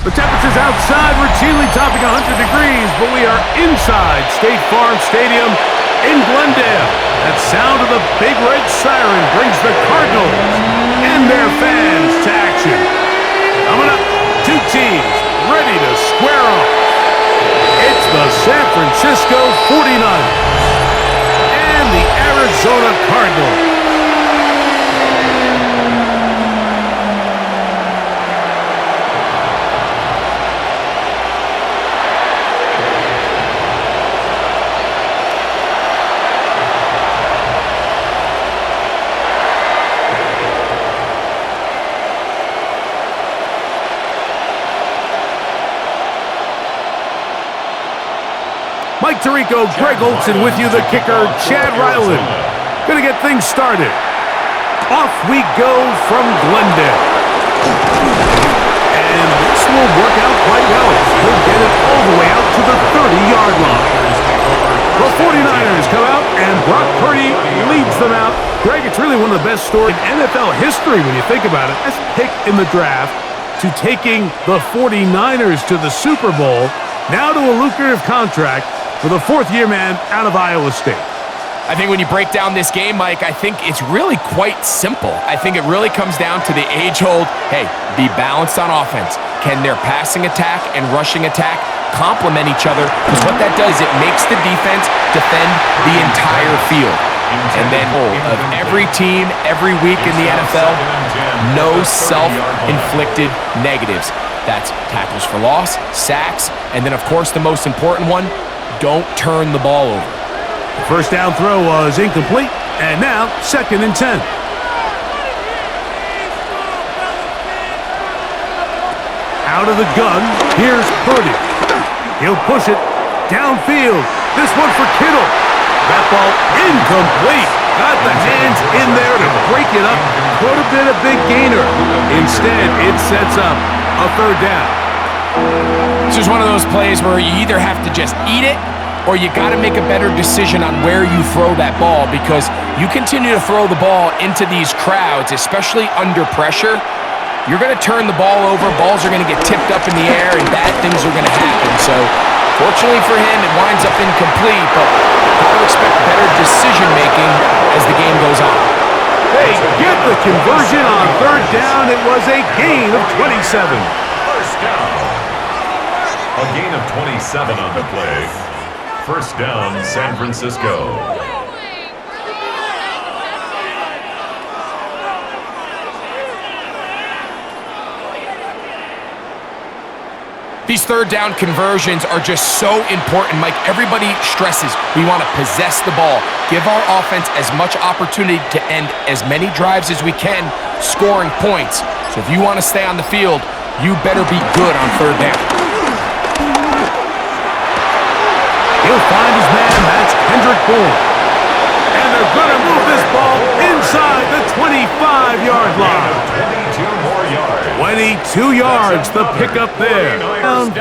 The temperature's outside routinely topping 100 degrees, but we are inside State Farm Stadium in Glendale. That sound of the big red siren brings the Cardinals and their fans to action. Coming up, two teams ready to square off. It's the San Francisco 49ers and the Arizona Cardinals. Mike Tirico, Greg Olson with you, the kicker, Chad Ryland. Gonna get things started. Off we go from Glendale. And this will work out quite well. He'll get it all the way out to the 30-yard line. The 49ers come out, and Brock Purdy leads them out. Greg, it's really one of the best stories in NFL history when you think about it. Best pick in the draft to taking the 49ers to the Super Bowl, now to a lucrative contract for the fourth-year man out of Iowa State. I think when you break down this game, Mike, I think it's really quite simple. I think it really comes down to the age-old, hey, be balanced on offense. Can their passing attack and rushing attack complement each other? Because what that does, it makes the defense defend the entire field. And then of every team, every week in the NFL, no self-inflicted negatives. That's tackles for loss, sacks, and then, of course, the most important one, don't turn the ball over. The first down throw was incomplete, and now 2nd and 10. Out of the gun, here's Purdy. He'll push it downfield. This one for Kittle. That ball incomplete. Got the hands in there to break it up. Could have been a big gainer. Instead, it sets up a 3rd down. This is one of those plays where you either have to just eat it or you got to make a better decision on where you throw that ball, because you continue to throw the ball into these crowds, especially under pressure, you're going to turn the ball over, balls are going to get tipped up in the air, and bad things are going to happen. So, fortunately for him, it winds up incomplete, but got to expect better decision-making as the game goes on. They get the conversion on 3rd down. It was a gain of 27. First down. A gain of 27 on the play. First down, San Francisco. These 3rd down conversions are just so important, Mike. Everybody stresses we want to possess the ball, give our offense as much opportunity to end as many drives as we can, scoring points. So if you want to stay on the field, you better be good on 3rd down. He'll find his man. That's Kendrick Bourne. And they're going to move this ball inside the 25-yard line. 22 more yards. 22 yards, the pickup there.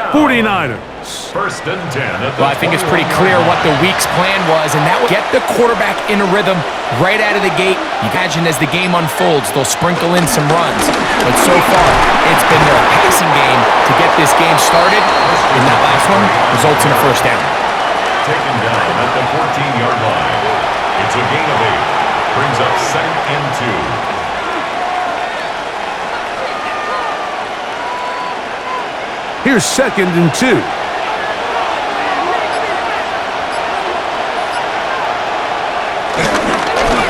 49ers. First and 10. Well, I think it's pretty clear what the week's plan was, and that would get the quarterback in a rhythm right out of the gate. You imagine as the game unfolds, they'll sprinkle in some runs. But so far, it's been their passing game to get this game started, and that last one results in a first down. Taken down at the 14-yard line. It's a gain of 8. Brings up 2nd and 2. Here's 2nd and 2.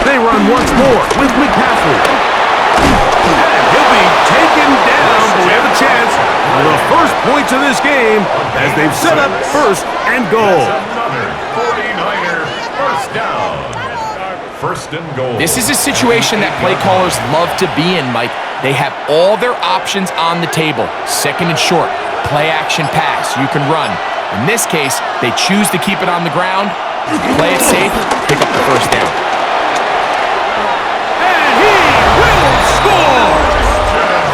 They run once more with McCaffrey. And he'll be taken down, but we have a chance for the first points of this game as they've set up 1st and goal. Another 49er first down. 1st and goal. This is a situation that play callers love to be in, Mike. They have all their options on the table. 2nd and short, play action pass, you can run. In this case, they choose to keep it on the ground, play it safe, pick up the first down. And he will score!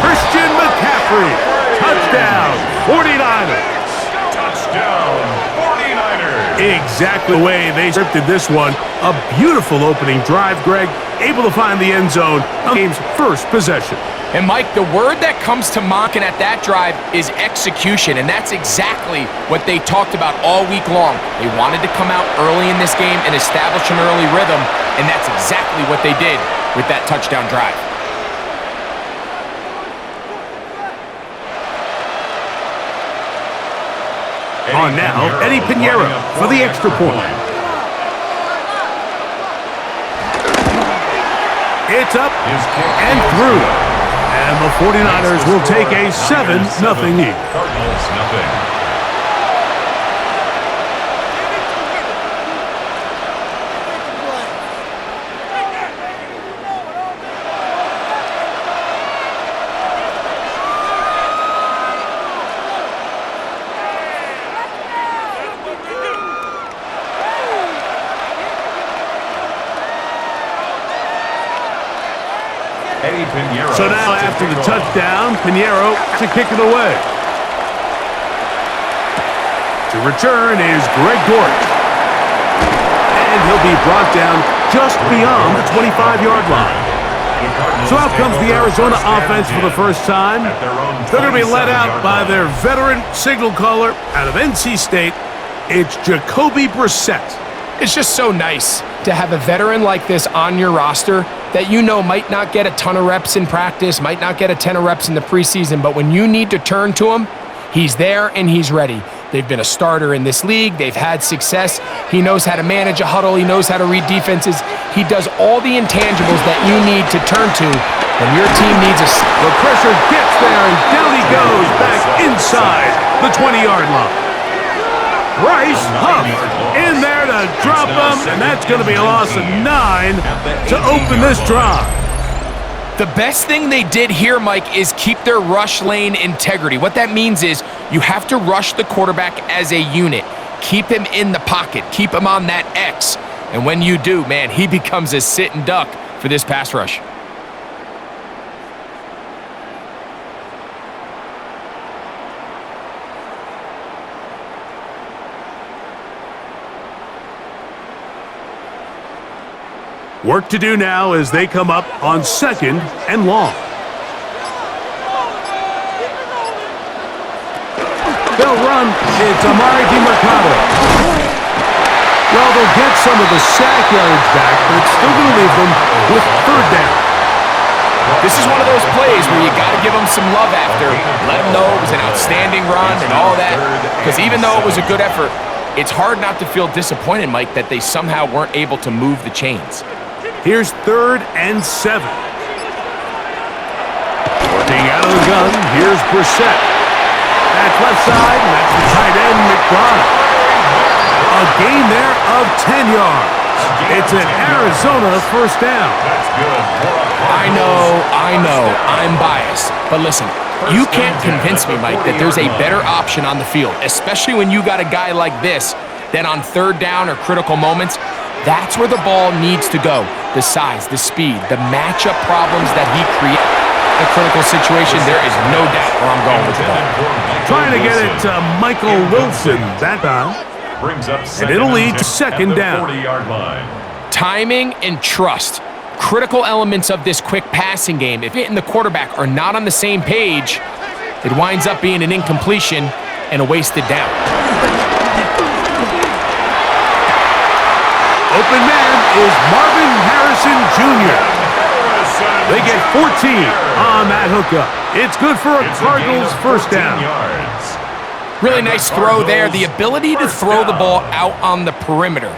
Christian McCaffrey, touchdown, 49ers. Touchdown, 49ers. Exactly the way they scripted this one. A beautiful opening drive, Greg. Able to find the end zone on the game's first possession. And Mike, the word that comes to mind at that drive is execution, and that's exactly what they talked about all week long. They wanted to come out early in this game and establish an early rhythm, and that's exactly what they did with that touchdown drive. On now, Eddie Pinheiro for the extra point. It's up and through. And the 49ers will take a 7-0 lead. Cardinals nothing. So now after the touchdown, Pinheiro to kick it away. To return is Greg Dortch. And he'll be brought down just beyond the 25-yard line. So out comes the Arizona offense for the first time. They're going to be led out by their veteran signal caller out of NC State. It's Jacoby Brissett. It's just so nice to have a veteran like this on your roster that you know might not get a ton of reps in practice, might not get a ton of reps in the preseason, but when you need to turn to him, he's there and he's ready. They've been a starter in this league. They've had success. He knows how to manage a huddle. He knows how to read defenses. He does all the intangibles that you need to turn to when your team needs a... The pressure gets there, and down he goes back inside the 20-yard line. Bryce Huff in there to drop him, and that's going to be a loss of 9 to open this drive. The best thing they did here, Mike, is keep their rush lane integrity. What that means is you have to rush the quarterback as a unit. Keep him in the pocket. Keep him on that X. And when you do, man, he becomes a sit and duck for this pass rush. Work to do now as they come up on 2nd and long. They'll run. It's Amari DiMercato. Well, they'll get some of the sack yards back, but it's still going to leave them with 3rd down. This is one of those plays where you got to give them some love after. Let them know it was an outstanding run and all that. Because even though it was a good effort, it's hard not to feel disappointed, Mike, that they somehow weren't able to move the chains. Here's 3rd and 7. Working out of the gun, here's Brissett. That's left side, and that's the tight end, McBride. A gain there of 10 yards. It's an Arizona 1st down. I know, I'm biased. But listen, you can't convince me, Mike, that there's a better option on the field, especially when you got a guy like this, than on 3rd down or critical moments. That's where the ball needs to go. The size, the speed, the matchup problems that he creates. In a critical situation, there is no doubt where I'm going with the ball. Trying to get it to Michael Wilson that time. And it'll lead to 2nd down. Timing and trust. Critical elements of this quick passing game. If it and the quarterback are not on the same page, it winds up being an incompletion and a wasted down. Open man is Marvin Harrison Jr. They get 14 on that hookup. It's good for a Cardinals 1st down. Really nice throw there. The ability to throw the ball out on the perimeter.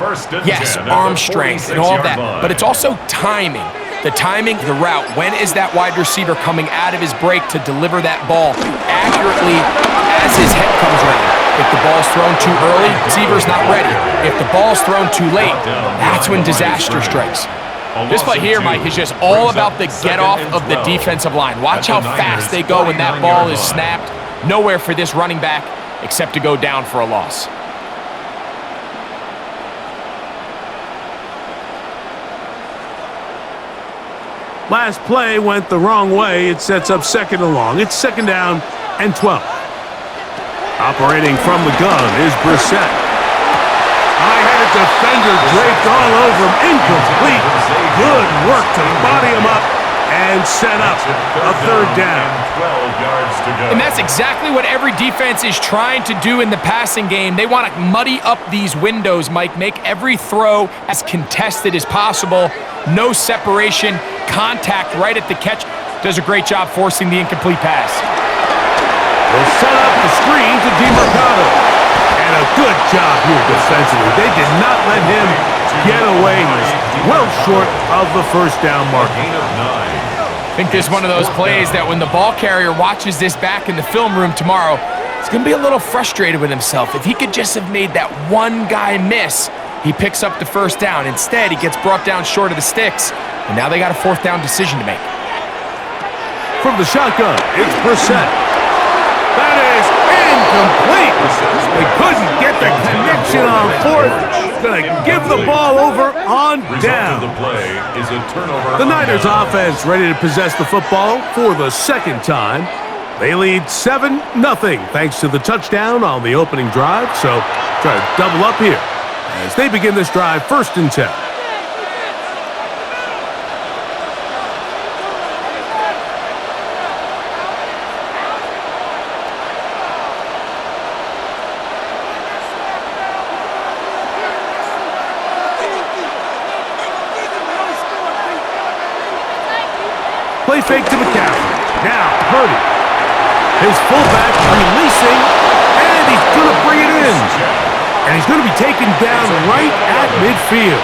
Yes, arm strength and all of that, but it's also timing. The timing, the route. When is that wide receiver coming out of his break to deliver that ball accurately as his head comes around? If the ball's thrown too early, receiver's not ready. If the ball's thrown too late, that's when disaster strikes. This play here, Mike, is just all about the get-off of the defensive line. Watch how fast they go when that ball is snapped. Nowhere for this running back except to go down for a loss. Last play went the wrong way. It sets up 2nd and long. It's 2nd down and 12. Operating from the gun is Brissett. High-headed defender draped all over him. Incomplete. Good work to body him up and set up a third down. 12 yards to go. And that's exactly what every defense is trying to do in the passing game. They want to muddy up these windows, Mike, make every throw as contested as possible. No separation, contact right at the catch. Does a great job forcing the incomplete pass. They'll set up the screen to DeMarcado. And a good job here defensively. They did not let him get away. He's well short of the first down mark. Gain of 9. I think this is one of those plays that when the ball carrier watches this back in the film room tomorrow, he's going to be a little frustrated with himself. If he could just have made that one guy miss, he picks up the first down. Instead, he gets brought down short of the sticks, and now they got a fourth down decision to make. From the shotgun, it's Brissett. That is incomplete. They couldn't get the connection on fourth. Going to give the ball over on down. The play is a turnover. The Niners offense ready to possess the football for the second time. They lead 7-0 thanks to the touchdown on the opening drive. So try to double up here as they begin this drive 1st and 10. Play fake to McCaffrey. Now, Purdy. His fullback releasing, and he's going to bring it in. And he's going to be taken down right at midfield.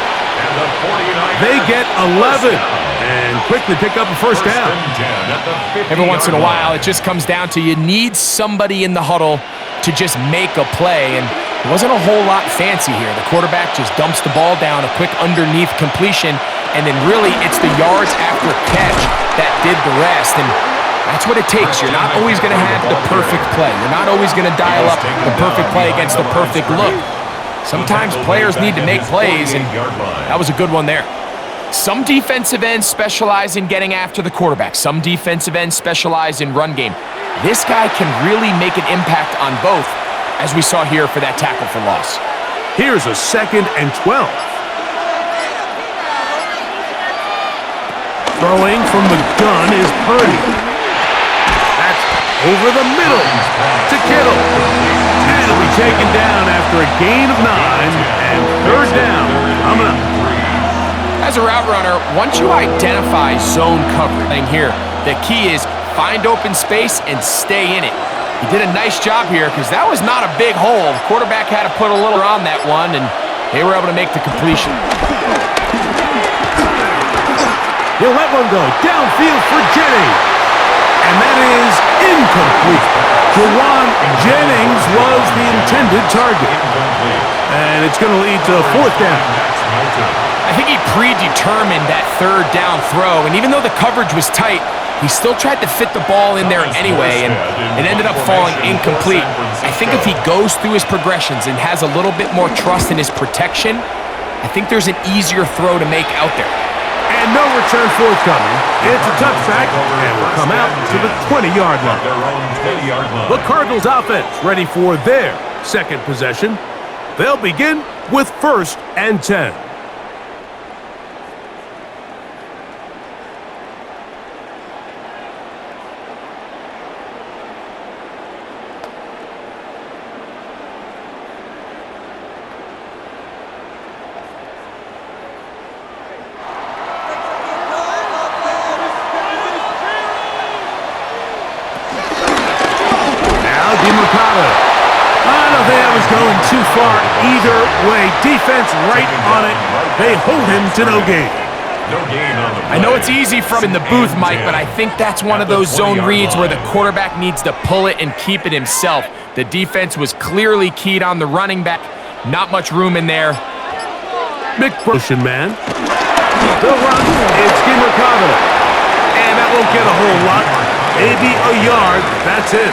They get 11 and quickly pick up a first down. Every once in a while, it just comes down to you need somebody in the huddle to just make a play, and it wasn't a whole lot fancy here. The quarterback just dumps the ball down, a quick underneath completion, and then really it's the yards after catch that did the rest, and that's what it takes. You're not always going to have the perfect play. You're not always going to dial up the perfect play against the perfect look. Sometimes players need to make plays, and that was a good one there. Some defensive ends specialize in getting after the quarterback. Some defensive ends specialize in run game. This guy can really make an impact on both, as we saw here for that tackle for loss. Here's a 2nd and 12. Throwing from the gun is Purdy. That's over the middle to Kittle. And he'll be taken down after a gain of 9 and 3rd down. Coming up. As a route runner, once you identify zone covering here, the key is find open space and stay in it. He did a nice job here because that was not a big hole. The quarterback had to put a little on that one, and they were able to make the completion. He'll let one go downfield for Jennings. And that is incomplete. Jawan Jennings was the intended target. And it's going to lead to a 4th down. I think he predetermined that 3rd down throw, and even though the coverage was tight, he still tried to fit the ball in there anyway, and it ended up falling incomplete. I think if he goes through his progressions and has a little bit more trust in his protection, I think there's an easier throw to make out there. And no return forthcoming. It's a touchback, and will come out to the 20-yard line. The Cardinals offense ready for their 2nd possession. They'll begin with 1st and 10. I don't think that was going too far either way. Defense right on it. They hold him to no gain. No gain on the play. I know it's easy from in the booth, Mike, but I think that's one of those zone reads where the quarterback needs to pull it and keep it himself. The defense was clearly keyed on the running back. Not much room in there. McBrotion man. The run, it's DeMarcado. And that won't get a whole lot. Maybe a yard, that's it.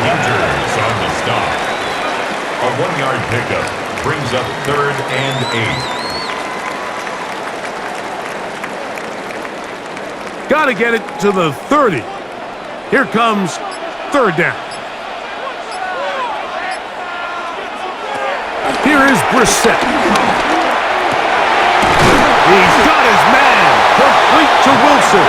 Winters on the stop. A 1-yard pickup brings up 3rd and 8. Got to get it to the 30. Here comes 3rd down. Here is Brissett. He's got his man. Complete to Wilson.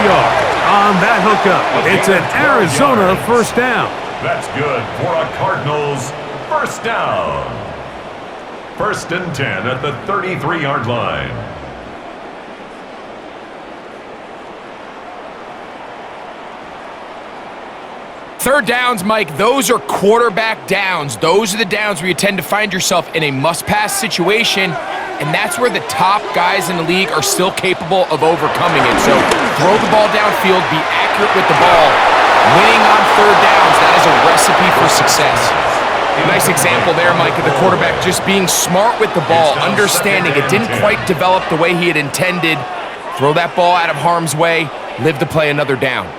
yards on that hookup. It's an Arizona first down. That's good for a Cardinals first down. 1st and 10 at the 33-yard line. Third downs, Mike, those are quarterback downs. Those are the downs where you tend to find yourself in a must-pass situation, and that's where the top guys in the league are still capable of overcoming it. So throw the ball downfield, be accurate with the ball. Winning on third downs, that is a recipe for success. Nice example there, Mike, of the quarterback just being smart with the ball, understanding it didn't quite develop the way he had intended. Throw that ball out of harm's way, live to play another down.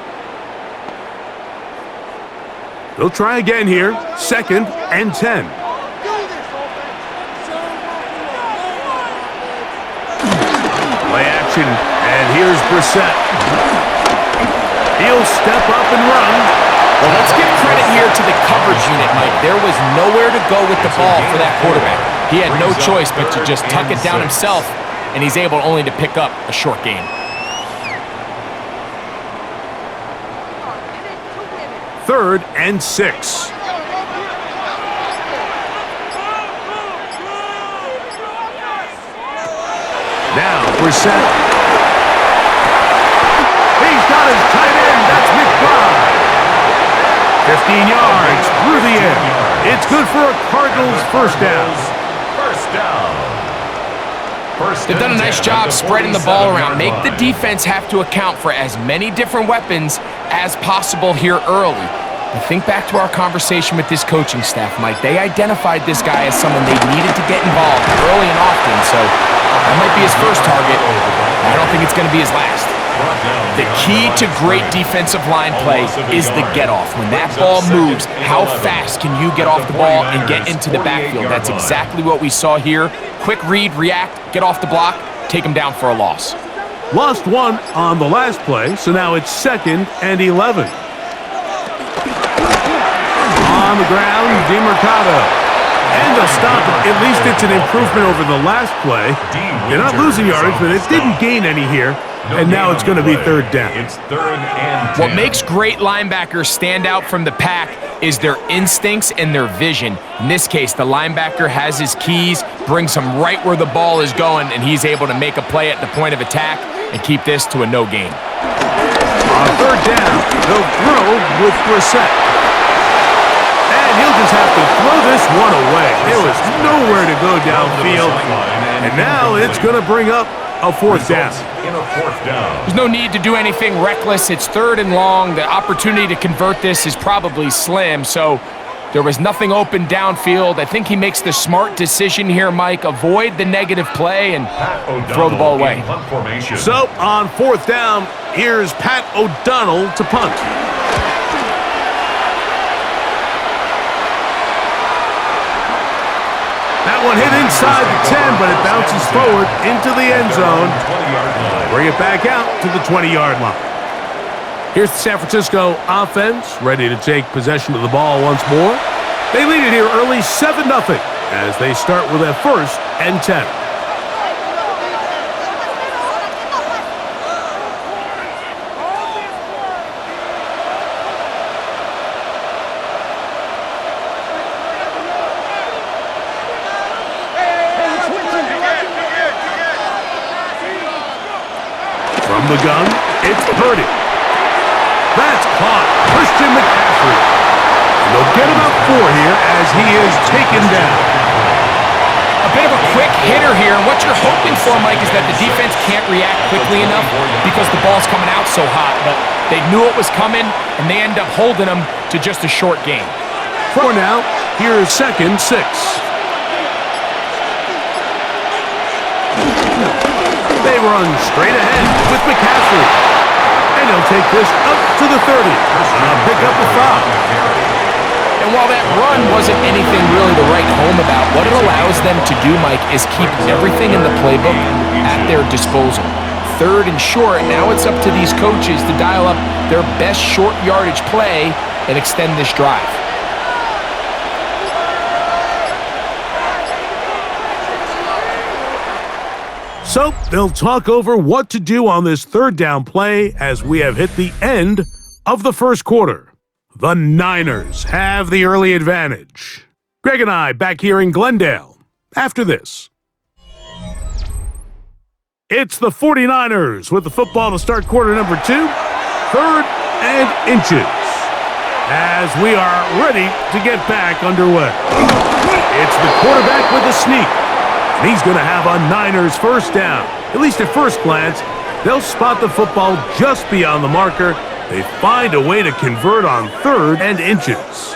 They'll try again here. 2nd and 10. Play action, and here's Brissett. He'll step up and run. Well, let's give credit here to the coverage unit, Mike. There was nowhere to go with the ball for that quarterback. He had no choice but to just tuck it down himself, and he's able only to pick up a short gain. 3rd and 6. Now Brissett. He's got his tight end. That's McBride. 15 yards through the air. It's good for a Cardinals first down. First down. They've done a nice job spreading the ball around. Make the defense have to account for as many different weapons as possible here early. But think back to our conversation with this coaching staff, Mike. They identified this guy as someone they needed to get involved early and often, so that might be his first target. I don't think it's going to be his last. The key to great defensive line play is the get-off. When that ball moves, how fast can you get off the ball and get into the backfield? That's exactly what we saw here. Quick read, react, get off the block, take him down for a loss. Lost one on the last play, so now it's 2nd and 11. On the ground, DeMercado. And they'll stop it. At least it's an improvement over the last play. They're not losing yardage, but it didn't gain any here. And now it's going to be 3rd down. It's 3rd and 10. What makes great linebackers stand out from the pack is their instincts and their vision. In this case, the linebacker has his keys, brings him right where the ball is going, and he's able to make a play at the point of attack and keep this to a no gain. On 3rd down, they'll throw with Brissett. And he'll just have to throw this one away. There was nowhere to go downfield. And now it's going to bring up a 4th down. In a 4th down. There's no need to do anything reckless. It's 3rd and long. The opportunity to convert this is probably slim, so there was nothing open downfield. I think he makes the smart decision here, Mike. Avoid the negative play and throw the ball away. So on 4th down, here's Pat O'Donnell to punt. That one hit inside the 10, but it bounces forward into the end zone. Bring it back out to the 20-yard line. Here's the San Francisco offense, ready to take possession of the ball once more. They lead it here early 7-0 as they start with a 1st and 10. From the gun, it's Purdy. That's caught. Christian McCaffrey. And they'll get about 4 here as he is taken down. A bit of a quick hitter here. What you're hoping for, Mike, is that the defense can't react quickly enough because the ball's coming out so hot. But they knew it was coming, and they end up holding them to just a short gain. For now, here is 2nd, 6. They run straight ahead with McCaffrey. And he'll take this up to the 30. Pick up a foul. And while that run wasn't anything really to write home about, what it allows them to do, Mike, is keep everything in the playbook at their disposal. 3rd and short, now it's up to these coaches to dial up their best short yardage play and extend this drive. So they'll talk over what to do on this third down play as we have hit the end of the first quarter. The Niners have the early advantage. Greg and I back here in Glendale after this. It's the 49ers with the football to start quarter number 2, 3rd and inches, as we are ready to get back underway. It's the quarterback with the sneak, and he's going to have a Niners first down. At least at first glance, they'll spot the football just beyond the marker. They find a way to convert on 3rd and inches.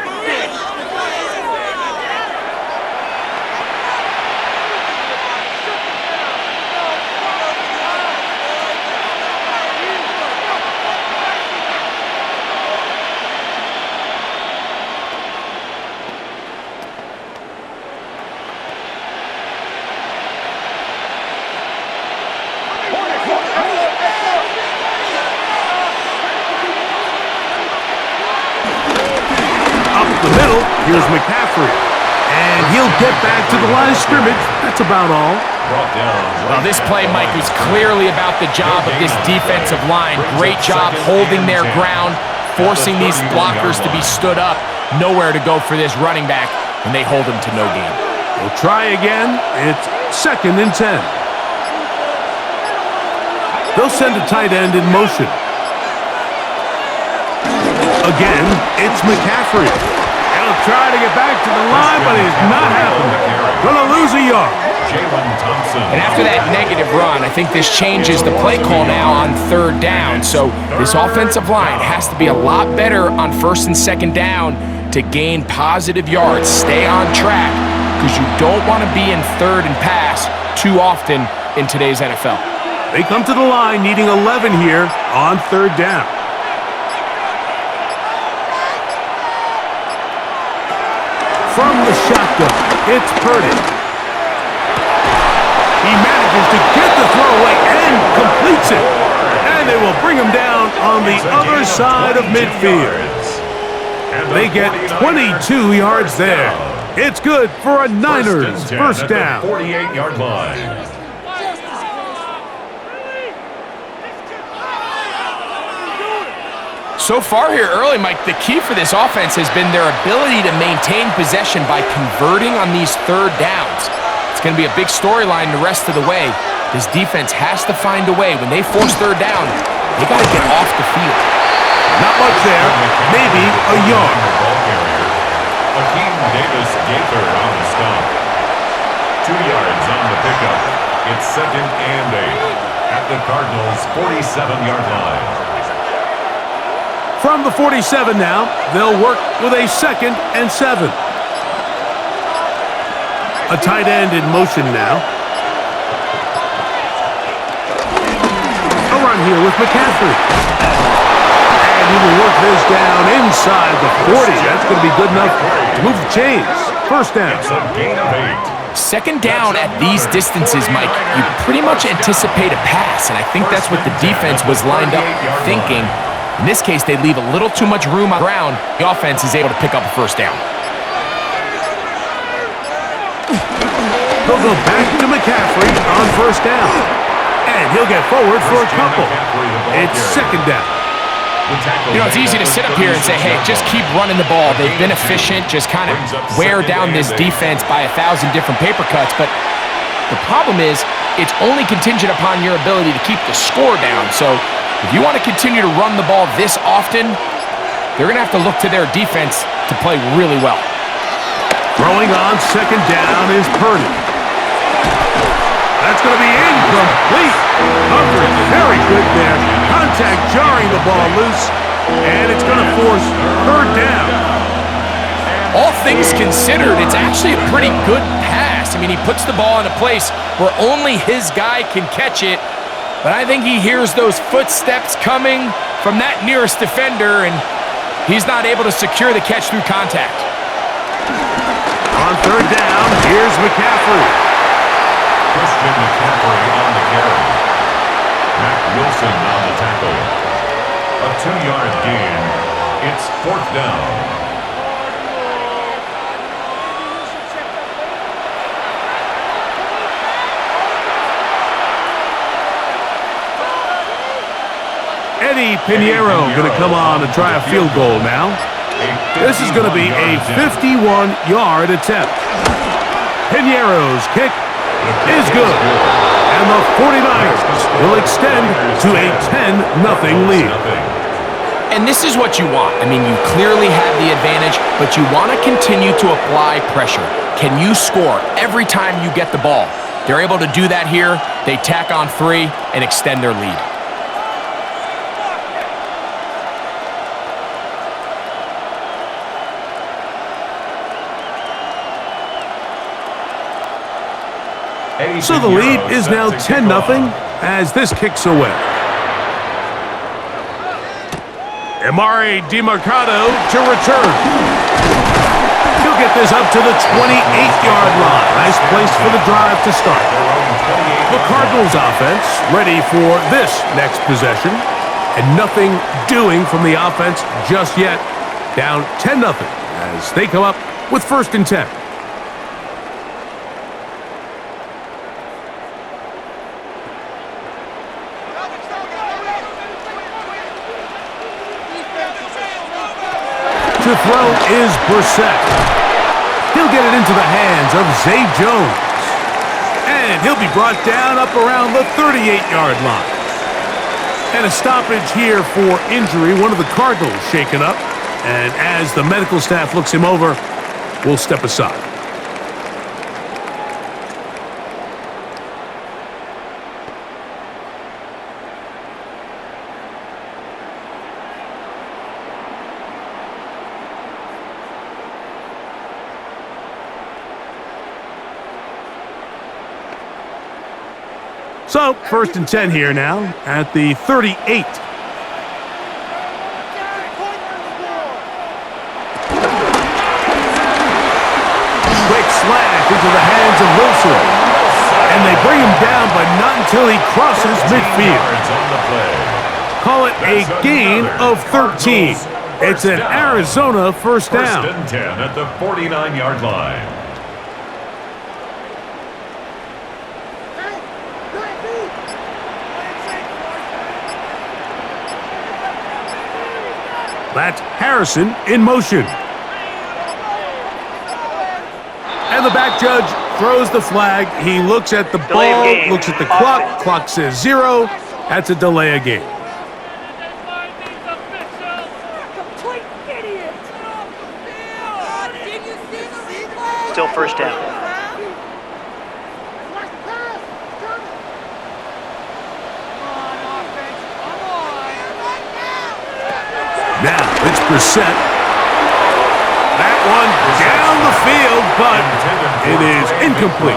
Here's McCaffrey, and he'll get back to the line of scrimmage. That's about all. Well, this play, Mike, was clearly about the job of this defensive line. Great job holding their ground, forcing these blockers to be stood up. Nowhere to go for this running back, and they hold him to no gain. We'll try again. It's 2nd and 10. They'll send a tight end in motion. Again, it's McCaffrey. He'll try to get back to the line, but he's not happening. Gonna lose a yard. And after that negative run, I think this changes the play call now on 3rd down. So this offensive line has to be a lot better on 1st and 2nd down to gain positive yards. Stay on track, because you don't want to be in 3rd and pass too often in today's NFL. They come to the line needing 11 here on 3rd down. From the shotgun, it's Purdy. He manages to get the throw away and completes it. And they will bring him down on the other side of midfield. They get 22 yards there. It's good for a Niners first down. 48-yard line. So far here early, Mike, the key for this offense has been their ability to maintain possession by converting on these 3rd downs. It's going to be a big storyline the rest of the way. This defense has to find a way. When they force 3rd down, they got to get off the field. Not much there. Maybe a yard. Akeem Davis-Gaither on the stop. 2 yards on the pickup. It's 2nd and 8 at the Cardinals' 47-yard line. From the 47 now, they'll work with a 2nd and 7. A tight end in motion now. A run here with McCaffrey. And he will work this down inside the 40. That's going to be good enough to move the chains. First down. It's a gain of 8. 2nd down at these distances, Mike, you pretty much anticipate a pass, and I think that's what the defense was lined up thinking. In this case, they leave a little too much room on the ground. The offense is able to pick up a first down. They'll go back to McCaffrey on first down. And he'll get forward for a couple. It's 2nd down. You know, it's easy to sit up here and say, hey, just keep running the ball. They've been efficient, just kind of wear down this defense by 1,000 different paper cuts. But the problem is, it's only contingent upon your ability to keep the score down. So if you want to continue to run the ball this often, they're going to have to look to their defense to play really well. Throwing on 2nd down is Purdy. That's going to be incomplete. Coverage very good there. Contact jarring the ball loose, and it's going to force 3rd down. All things considered, it's actually a pretty good pass. I mean, he puts the ball in a place where only his guy can catch it. But I think he hears those footsteps coming from that nearest defender, and he's not able to secure the catch through contact. On 3rd down, here's McCaffrey. Christian McCaffrey on the carry. Mac Wilson on the tackle. A 2-yard gain. It's 4th down. Eddie Pinheiro going to come on to try a field goal now. This is going to be a 51-yard attempt. Pinheiro's kick is good. And the 49ers will extend to a 10-0 lead. And this is what you want. I mean, you clearly have the advantage, but you want to continue to apply pressure. Can you score every time you get the ball? They're able to do that here. They tack on 3 and extend their lead. So the lead is now 10-0 as this kicks away. Emari Demercado to return. He'll get this up to the 28-yard line. Nice place for the drive to start. The Cardinals offense ready for this next possession. And nothing doing from the offense just yet. Down 10-0 as they come up with 1st and 10. To throw is Brissett. He'll get it into the hands of Zay Jones. And he'll be brought down up around the 38-yard line. And a stoppage here for injury. One of the Cardinals shaken up. And as the medical staff looks him over, we'll step aside. So, 1st and 10 here now at the 38. Quick slash into the hands of Wilson. And they bring him down, but not until he crosses midfield. Call it a gain of 13. It's an Arizona first down. 1st and 10 at the 49-yard line. That's Harrison in motion. And the back judge throws the flag. He looks at the ball, looks at the clock. Clock says 0. That's a delay of game. Still 1st down. Now, it's Brissett. That one down the field, but it is incomplete.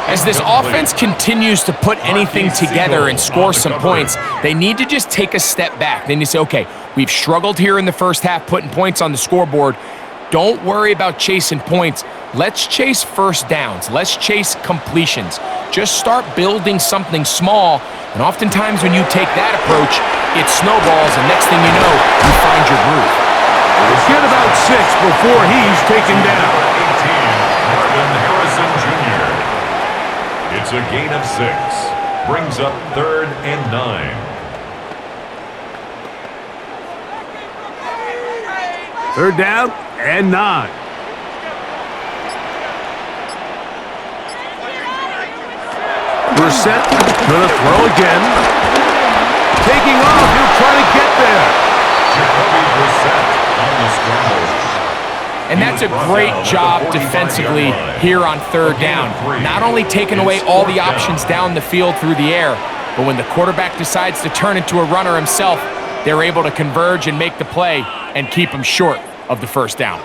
As this offense continues to put anything together and score some points, they need to just take a step back. They need to say, okay, we've struggled here in the first half putting points on the scoreboard. Don't worry about chasing points. Let's chase first downs. Let's chase completions. Just start building something small, and oftentimes when you take that approach, it snowballs, and next thing you know, you find your groove. We'll get about 6 before he's taken down. 18, Marvin Harrison Jr. It's a gain of 6. Brings up 3rd and 9. 3rd down and 9. Brissett gonna throw again. Taking off, he'll try to get there. Jacoby Brissett on the scramble. And that's a great job defensively here on 3rd down. Not only taking away all the options down the field through the air, but when the quarterback decides to turn into a runner himself, they're able to converge and make the play and keep him short of the 1st down.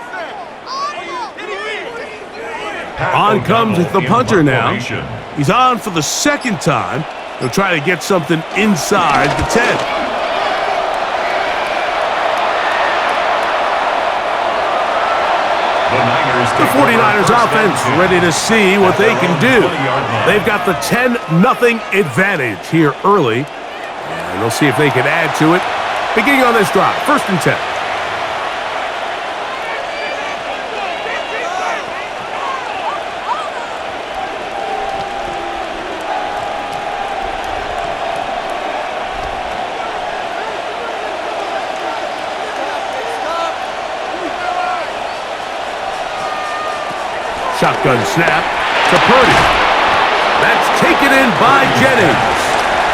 On comes the punter now. He's on for the 2nd time. He'll try to get something inside the 10. The 49ers offense ready to see what they can do. They've got the 10-0 advantage here early. And they'll see if they can add to it. Beginning on this drive, 1st and 10. Shotgun snap to Purdy. That's taken in by Jennings.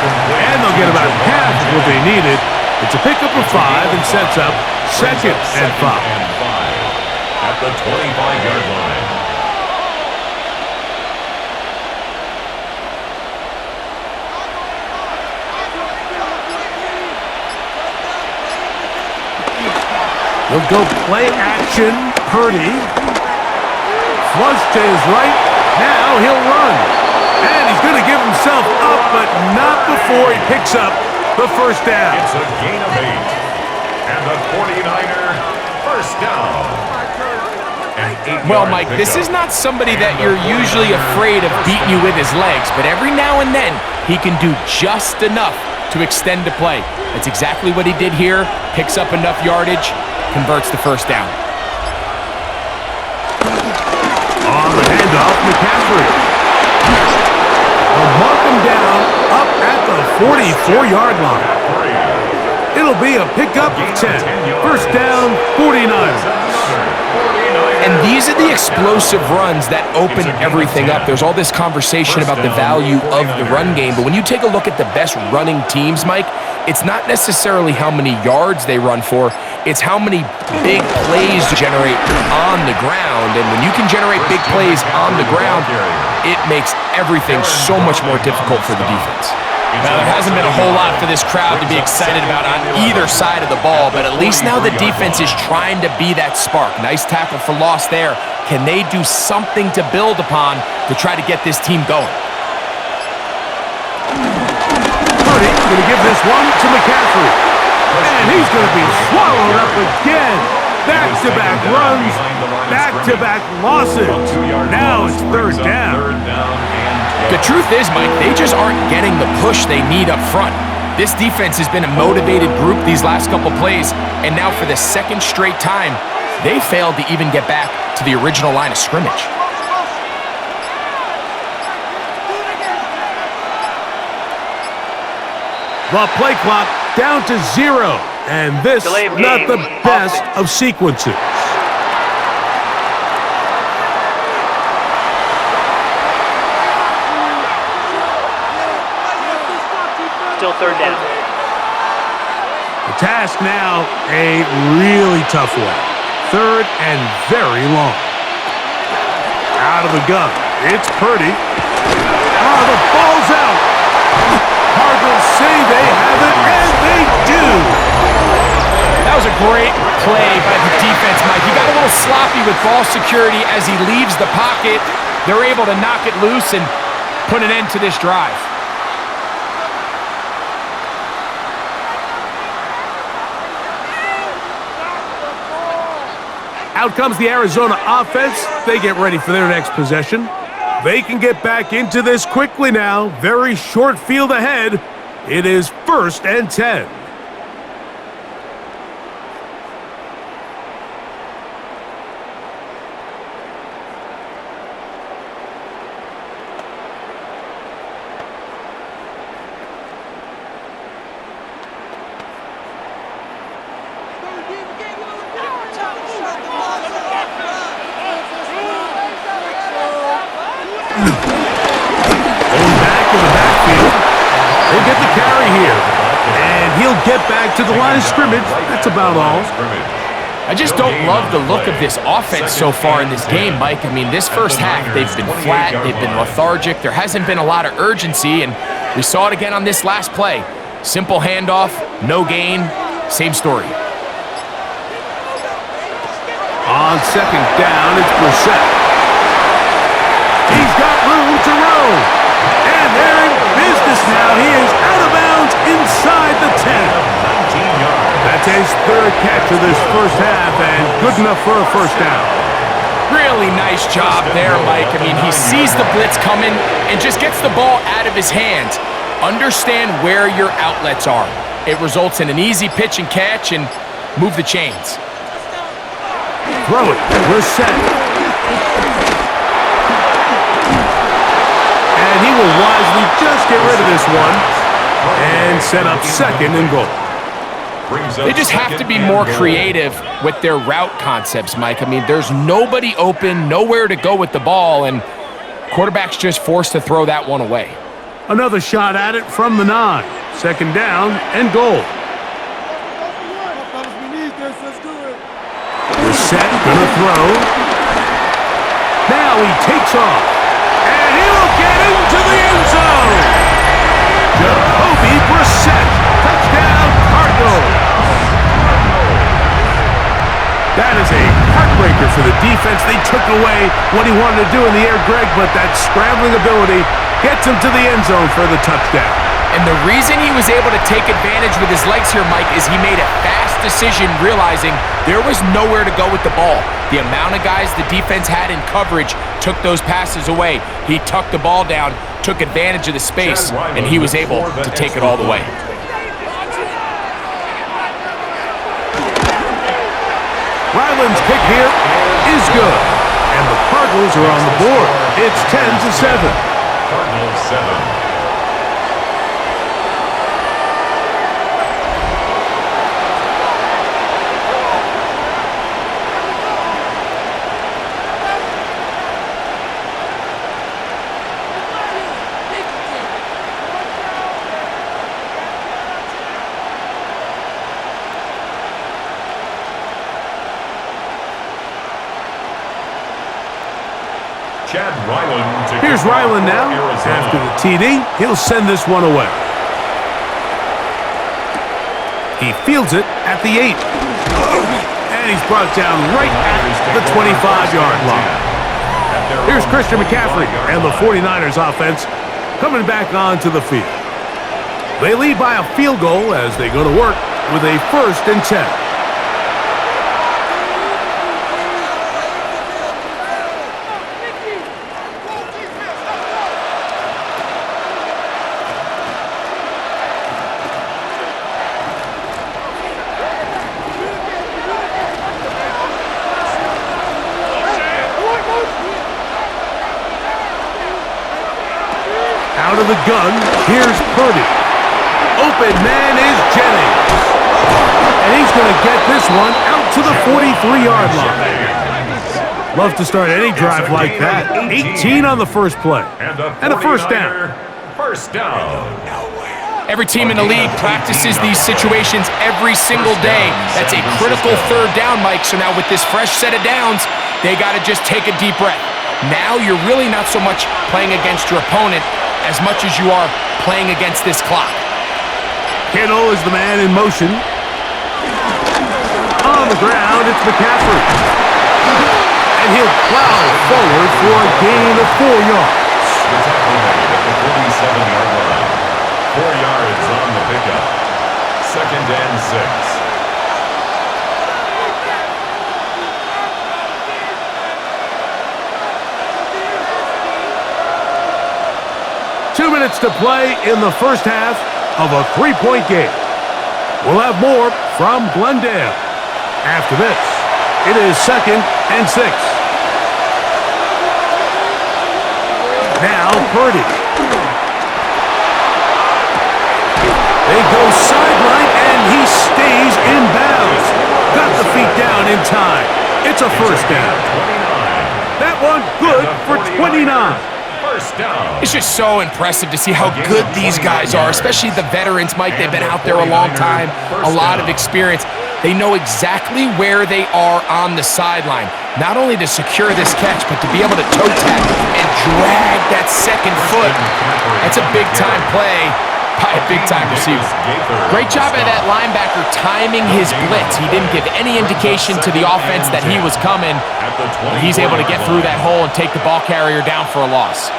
And they'll get about half of what they needed. It's a pickup of 5 and sets up 2nd and 5. At the 25-yard line. He'll go play action. Purdy. Flush to his right. Now he'll run. And he's going to give himself up, but not before he picks up the first down. It's a gain of 8. And the 49er first down. Well, Mike, this is not somebody that you're usually afraid of beating you with his legs, but every now and then he can do just enough to extend the play. That's exactly what he did here. Picks up enough yardage, converts the first down. On the handoff, McCaffrey. They'll mark him down up at the 44-yard line. It'll be a pickup of 10. First down, 49ers. And these are the explosive runs that open everything up. There's all this conversation about the value of the run game, but when you take a look at the best running teams, Mike, it's not necessarily how many yards they run for, it's how many big plays to generate on the ground. And when you can generate big plays on the ground, it makes everything so much more difficult for the defense. Now, there hasn't been a whole lot for this crowd to be excited about on either side of the ball, but at least now the defense is trying to be that spark. Nice tackle for loss there. Can they do something to build upon to try to get this team going? Purdy going to give this one to McCaffrey. And he's going to be swallowed up again. Back-to-back runs, back-to-back losses. Now it's third down. The truth is, Mike, they just aren't getting the push they need up front. This defense has been a motivated group these last couple plays, and now for the second straight time, they failed to even get back to the original line of scrimmage. The play clock down to 0, and this Delay of not game. the best of sequences. Still third down. The task now, a really tough one. Third and very long. Out of the gun, it's Purdy. Oh, the ball's out. Cardinals say they have it, and they do. That was a great play by the defense, Mike. He got a little sloppy with ball security as he leaves the pocket. They're able to knock it loose and put an end to this drive. Out comes the Arizona offense. They get ready for their next possession. They can get back into this quickly now. Very short field ahead. It is 1st and 10. Get back to the line of scrimmage. That's about all. I just don't love the look of this offense so far in this game, Mike. I mean, this first half, they've been flat, they've been lethargic, there hasn't been a lot of urgency, and we saw it again on this last play. Simple handoff, no gain, same story. On second down, it's Brissett. He's got room to roam. And they're in business now. He is out of bounds inside the 10. That's his third catch of this first half, and good enough for a first down. Really nice job there, Mike. I mean, he sees the blitz coming and just gets the ball out of his hands. Understand where your outlets are. It results in an easy pitch and catch and move the chains. Throw it. We're set. And he will wisely just get rid of this one and set up 2nd and goal. brings up They just have to second be and more goal. creative with their route concepts, Mike. I mean, there's nobody open, nowhere to go with the ball, and quarterback's just forced to throw that one away. Another shot at it from the 9. Second down and goal. Set, gonna throw. Now he takes off. And he'll get into the end zone. Jacoby Brissett. Touchdown, Cardinals. That is a heartbreaker for the defense. They took away what he wanted to do in the air, Greg, but that scrambling ability gets him to the end zone for the touchdown. And the reason he was able to take advantage with his legs here, Mike, is he made a fast decision realizing there was nowhere to go with the ball. The amount of guys the defense had in coverage took those passes away. He tucked the ball down, took advantage of the space, and he was able to take it all the way. Ryland's kick here is good. And the Cardinals are on the board. It's 10-7. Cardinals 7. Here's Ryland now. After the TD, he'll send this one away. He fields it at the 8. And he's brought down right at the 25-yard line. Here's Christian McCaffrey and the 49ers offense coming back onto the field. They lead by a field goal as they go to work with a 1st and 10. Out of the gun, here's Purdy. Open man is Jennings. And he's going to get this one out to the 43-yard line. Love to start any drive like that. 18 on the first play. And a 1st down. First down. Every team in the league practices these situations every single day. That's a critical 3rd down, Mike. So now with this fresh set of downs, they got to just take a deep breath. Now you're really not so much playing against your opponent as much as you are playing against this clock. Kittle is the man in motion. On the ground, it's McCaffrey. And he'll plow forward for a gain of 4 yards. The tackle made at the 47-yard line. 4 yards on the pickup. 2nd and 6. Two minutes to play in the first half of a 3-point game. We'll have more from Glendale. After this, it is 2nd and 6. Now Purdy. They go sideline and he stays in bounds. Got the feet down in time. It's a 1st down. That one good for 29. It's just so impressive to see how good these guys are, especially the veterans, Mike. They've been out there a long time, a lot of experience. They know exactly where they are on the sideline, not only to secure this catch, but to be able to toe tap and drag that 2nd foot. That's a big-time play by a big-time receiver. Great job by that linebacker timing his blitz. He didn't give any indication to the offense that he was coming. He's able to get through that hole and take the ball carrier down for a loss.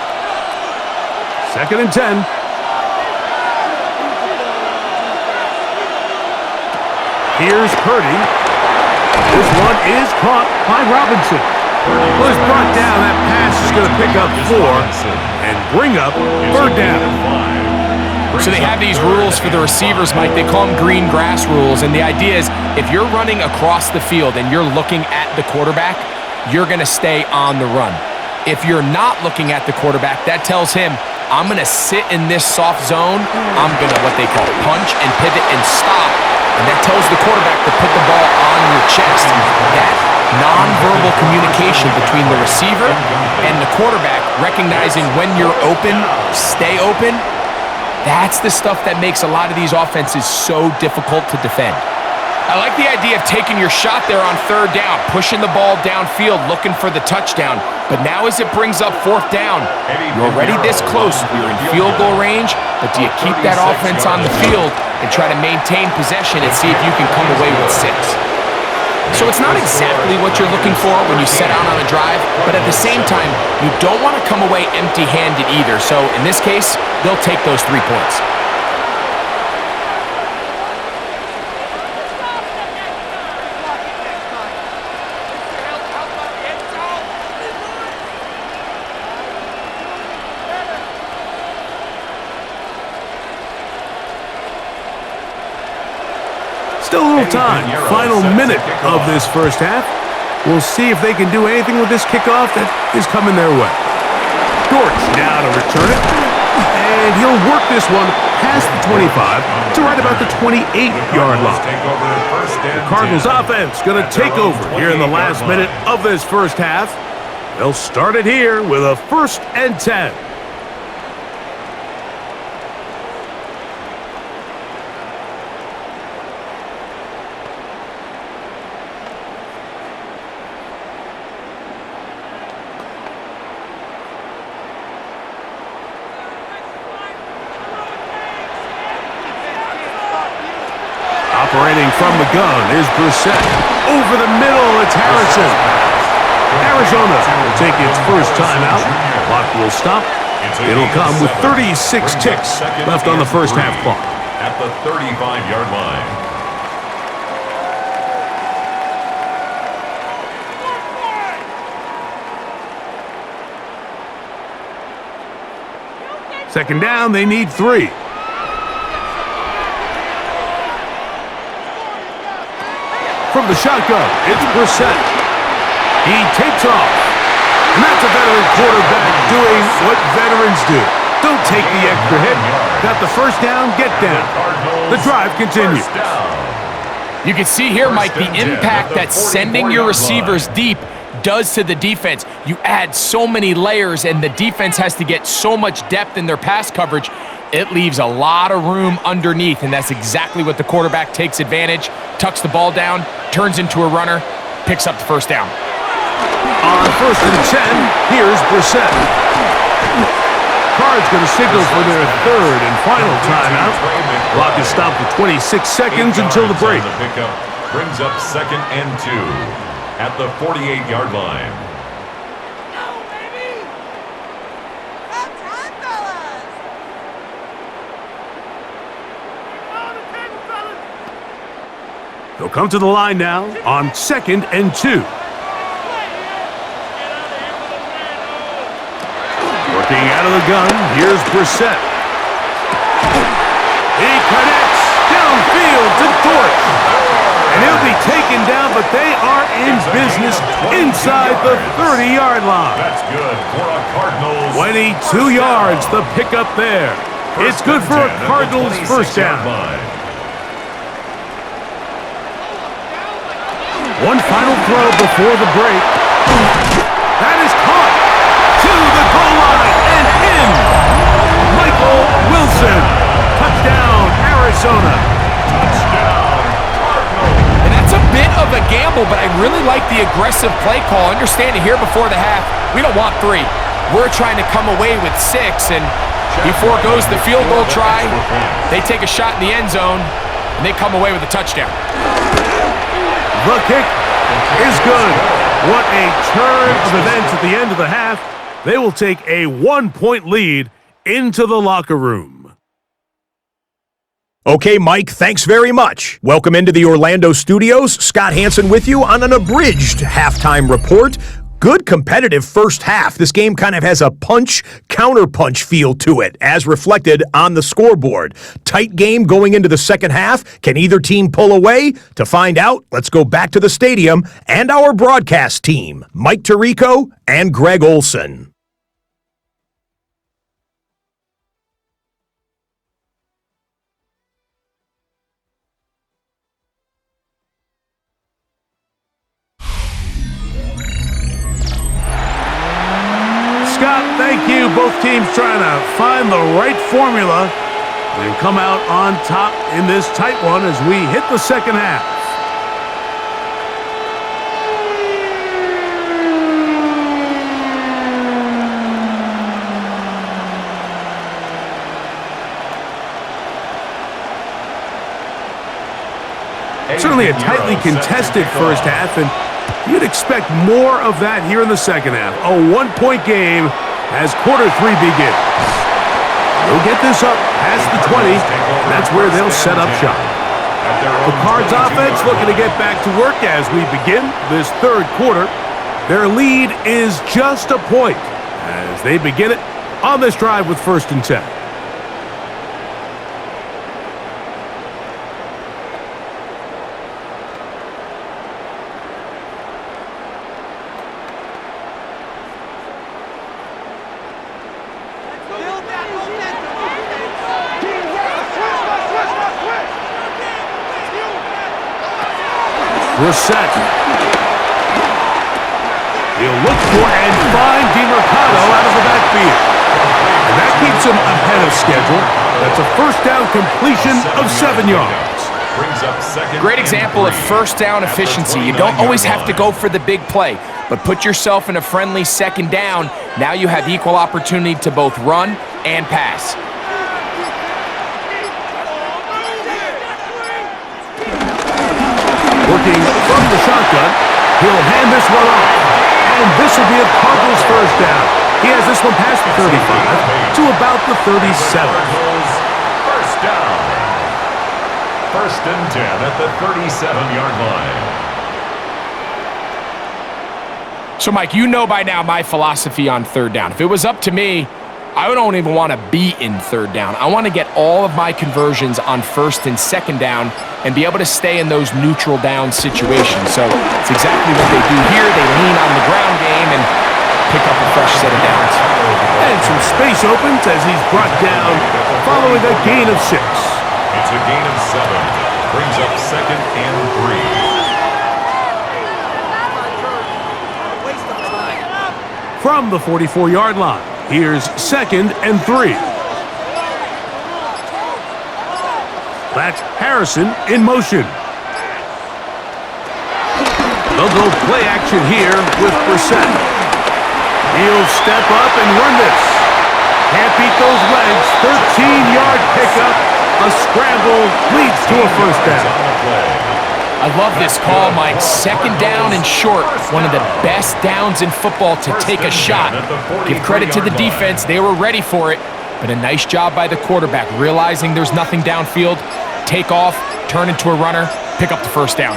2nd and 10. Here's Purdy. This one is caught by Robinson. Well, it's brought down. That pass is going to pick up 4 and bring up 3rd down. So they have these rules for the receivers, Mike. They call them green grass rules. And the idea is if you're running across the field and you're looking at the quarterback, you're going to stay on the run. If you're not looking at the quarterback, that tells him, I'm going to sit in this soft zone. I'm going to what they call punch and pivot and stop and that tells the quarterback to put the ball on your chest. That nonverbal communication between the receiver and the quarterback, recognizing when you're open, stay open, that's the stuff that makes a lot of these offenses so difficult to defend. I like the idea of taking your shot there on third down, pushing the ball downfield, looking for the touchdown. But now as it brings up fourth down, you're already this close. You're in field goal range, but do you keep that offense on the field and try to maintain possession and see if you can come away with 6? So it's not exactly what you're looking for when you set out on a drive, but at the same time, you don't want to come away empty-handed either. So in this case, they'll take those 3 points. Still a little time. Final minute of this first half. We'll see if they can do anything with this kickoff that is coming their way. Dortch now to return it. And he'll work this one past the 25 to right about the 28-yard line. The Cardinals offense going to take over here in the last minute of this first half. They'll start it here with a 1st and 10. Operating from the gun is Brissett. Over the middle, it's Harrison. Arizona will take its first timeout. Clock will stop. It'll come with 36 ticks left on the first half clock. At the 35-yard line. Second down, they need 3. From the shotgun, it's Brissett. He takes off. And that's a veteran quarterback doing what veterans do. Don't take the extra hit. Got the first down, get down. The drive continues. You can see here, Mike, the impact that sending your receivers deep does to the defense. You add so many layers, and the defense has to get so much depth in their pass coverage. It leaves a lot of room underneath, and that's exactly what the quarterback takes advantage, tucks the ball down, turns into a runner, picks up the first down. On 1st and 10, here's Brissett. Cards going to signal for their 3rd and final timeout. Clock is stopped with 26 seconds until the break. The pickup brings up 2nd and 2 at the 48-yard line. They'll come to the line now on 2nd and 2. Working out of the gun, here's Brissett. He connects downfield to Dortch. And he'll be taken down, but they are in business inside the 30-yard line. That's good for a Cardinals. 22 yards, the pickup there. It's good for a Cardinals first down. One final throw before the break. That is caught to the goal line and in. Michael Wilson. Touchdown, Arizona. Touchdown, Cardinals. And that's a bit of a gamble, but I really like the aggressive play call. Understanding here before the half, we don't want 3. We're trying to come away with 6, and before it goes the field goal try, they take a shot in the end zone, and they come away with a touchdown. The kick is good. What a turn of events at the end of the half. They will take a 1-point lead into the locker room. Okay, Mike, thanks very much. Welcome into the Orlando studios. Scott Hansen with you on an abridged halftime report. Good competitive first half. This game kind of has a punch-counterpunch feel to it, as reflected on the scoreboard. Tight game going into the second half. Can either team pull away? To find out, let's go back to the stadium and our broadcast team, Mike Tirico and Greg Olson. Thank you. Both teams trying to find the right formula and come out on top in this tight one as we hit the second half. Certainly a tightly contested first half, and you'd expect more of that here in the second half. A one-point game as quarter three begins. They'll get this up past the 20, and that's where they'll set up shop. The Cards offense looking to get back to work as we begin this third quarter. Their lead is just a point as they begin it on this drive with 1st and 10. Reset. He'll look for and find DeMercado out of the backfield. And that keeps him ahead of schedule. That's a first down completion of 7 yards. Great example of first down efficiency. You don't always have to go for the big play, but put yourself in a friendly second down. Now you have equal opportunity to both run and pass. Working from the shotgun, he'll hand this one off. And this will be a Cardinals first down. He has this one past the 35 to about the 37. First down. 1st and 10 at the 37-yard line. So, Mike, you know by now my philosophy on third down. If it was up to me, I don't even want to be in third down. I want to get all of my conversions on 1st and 2nd down and be able to stay in those neutral down situations. So it's exactly what they do here. They lean on the ground game and pick up a fresh set of downs. And some space opens as he's brought down following a gain of 6. It's a gain of 7. Brings up 2nd and 3. From the 44-yard line, here's 2nd and 3. That's Harrison in motion. They'll go play action here with Brissett. He'll step up and run this. Can't beat those legs. 13-yard pickup. A scramble leads to a first down. I love this call, Mike. 2nd down and short. One of the best downs in football to take a shot. Give credit to the defense. They were ready for it. But a nice job by the quarterback, realizing there's nothing downfield. Take off, turn into a runner, pick up the first down.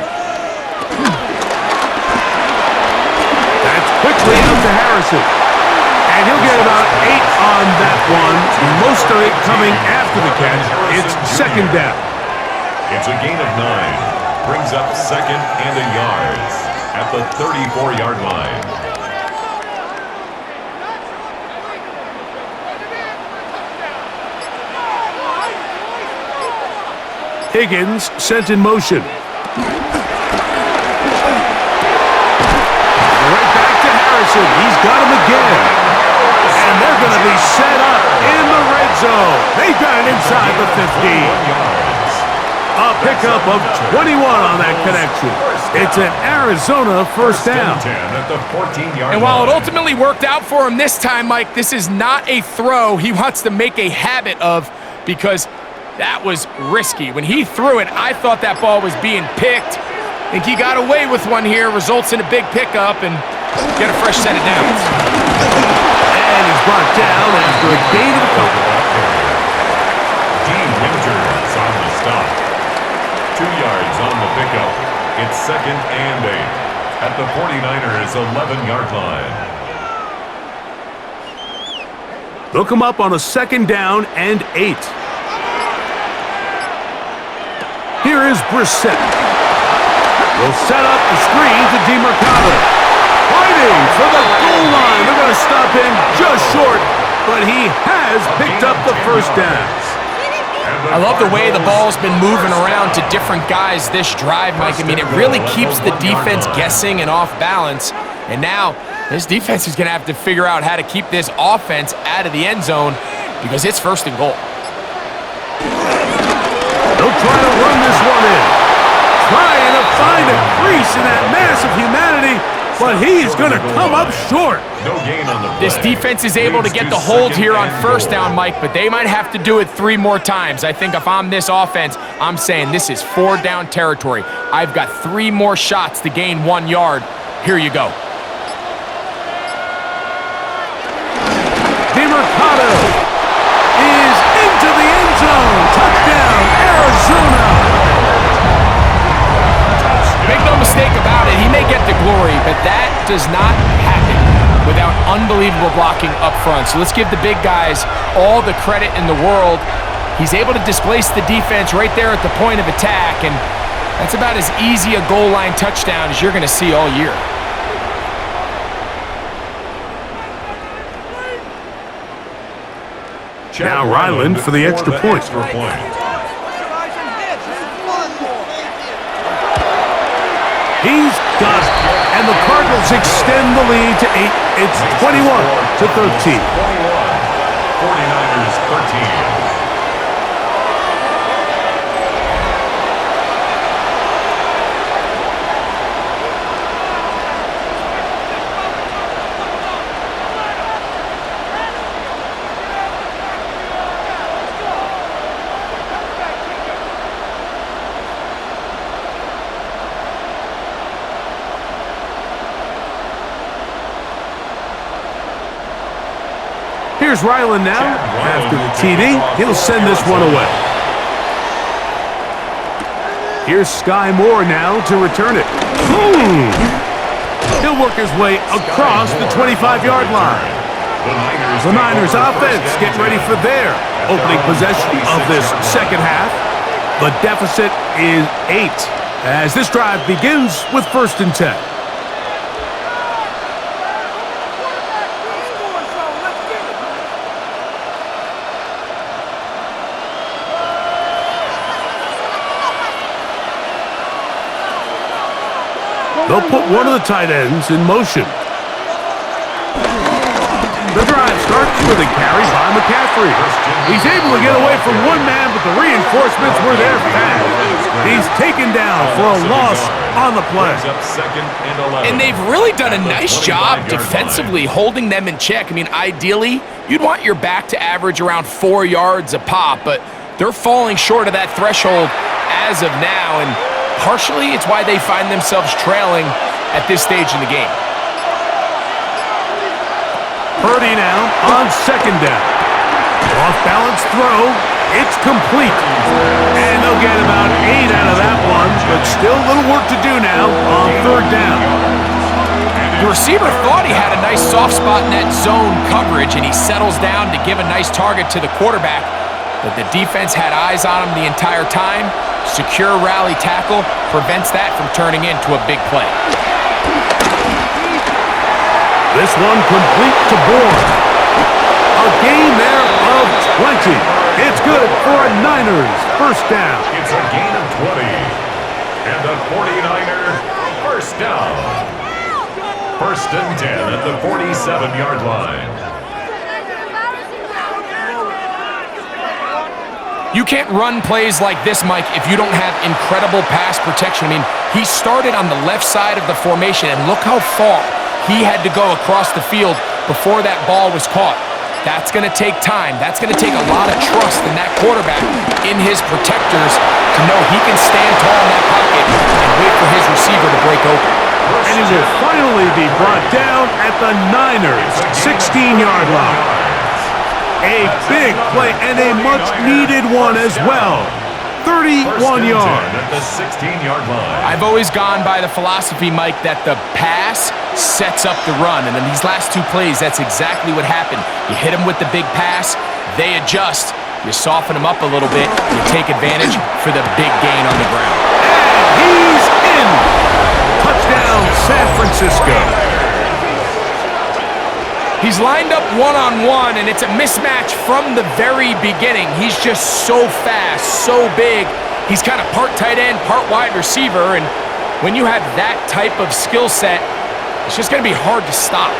That's quickly out to Harrison. And he'll get about 8 on that one. Most of it coming after the catch. It's 2nd down. It's a gain of 9. Brings up 2nd and a yard at the 34-yard line. Higgins sent in motion. Right back to Harrison. He's got him again. And they're going to be set up in the red zone. They've got it inside the 15. A pickup of 21 on that connection. It's an Arizona first down. And while it ultimately worked out for him this time, Mike, this is not a throw he wants to make a habit of because that was risky. When he threw it, I thought that ball was being picked. I think he got away with one here, results in a big pickup, and get a fresh set of downs. And he's brought down after a gain of a couple. Dean Winters on the stop. 2 yards on the pickup. It's 2nd and 8 at the 49ers' 11-yard line. They'll come up on a 2nd down and 8. Here is Brissett. Will set up the screen to DeMercado. Fighting for the goal line. They're going to stop him just short, but he has picked up the first down. I love the way the ball's been moving around to different guys this drive, Mike. I mean, it really keeps the defense guessing and off balance. And now This defense is going to have to figure out how to keep this offense out of the end zone because it's 1st and goal. They'll try to run this one in. Trying to find a crease in that mass of humanity, but he's going to come up short. No gain on the play. This defense is able to get the hold here on 1st down, Mike, but they might have to do it 3 more times. I think if I'm this offense, I'm saying this is 4 down territory. I've got 3 more shots to gain 1 yard. Here you go. DeMercado is into the end zone. Touchdown, Arizona. Make no mistake about it, he may get the glory, but that does not happen without unbelievable blocking up front. So let's give the big guys all the credit in the world. He's able to displace the defense right there at the point of attack, and that's about as easy a goal line touchdown as you're going to see all year. Now Ryland for the extra point. He's got it. And the Cardinals extend the lead to 8. It's 21-13. 49ers 13. Here's Ryland now. After the TD, he'll send this one away. Here's Sky Moore now to return it. Boom! He'll work his way across the 25-yard line. The Niners offense getting ready for their opening possession of this second half. The deficit is 8 as this drive begins with 1st and 10. They'll put one of the tight ends in motion. The drive starts with a carry by McCaffrey. He's able to get away from one man, but the reinforcements were there fast. He's taken down for a loss on the play. And they've really done a nice job defensively holding them in check. I mean, ideally, you'd want your back to average around 4 yards a pop, but they're falling short of that threshold as of now, and partially, it's why they find themselves trailing at this stage in the game. Purdy now on 2nd down. Off-balance throw. It's complete. And they'll get about 8 out of that one, but still a little work to do now on 3rd down. The receiver thought he had a nice soft spot in that zone coverage, and he settles down to give a nice target to the quarterback. But the defense had eyes on him the entire time. Secure rally tackle prevents that from turning into a big play. This one complete to Bourne. A gain there of 20. It's good for a Niners 1st down. It's a gain of 20. And the 49er 1st down. 1st and 10 at the 47-yard line. You can't run plays like this, Mike, if you don't have incredible pass protection. I mean, he started on the left side of the formation, and look how far he had to go across the field before that ball was caught. That's going to take time. That's going to take a lot of trust in that quarterback, in his protectors, to know he can stand tall in that pocket and wait for his receiver to break open. And he will finally be brought down at the Niners 16-yard line. A big play and a much-needed one as well. 31 yards. At the 16-yard line. I've always gone by the philosophy, Mike, that the pass sets up the run. And in these last 2 plays, that's exactly what happened. You hit them with the big pass, they adjust. You soften them up a little bit, you take advantage for the big gain on the ground. And he's in. Touchdown, San Francisco. He's lined up one-on-one, and it's a mismatch from the very beginning. He's just so fast, so big. He's kind of part tight end, part wide receiver, and when you have that type of skill set, It's just going to be hard to stop.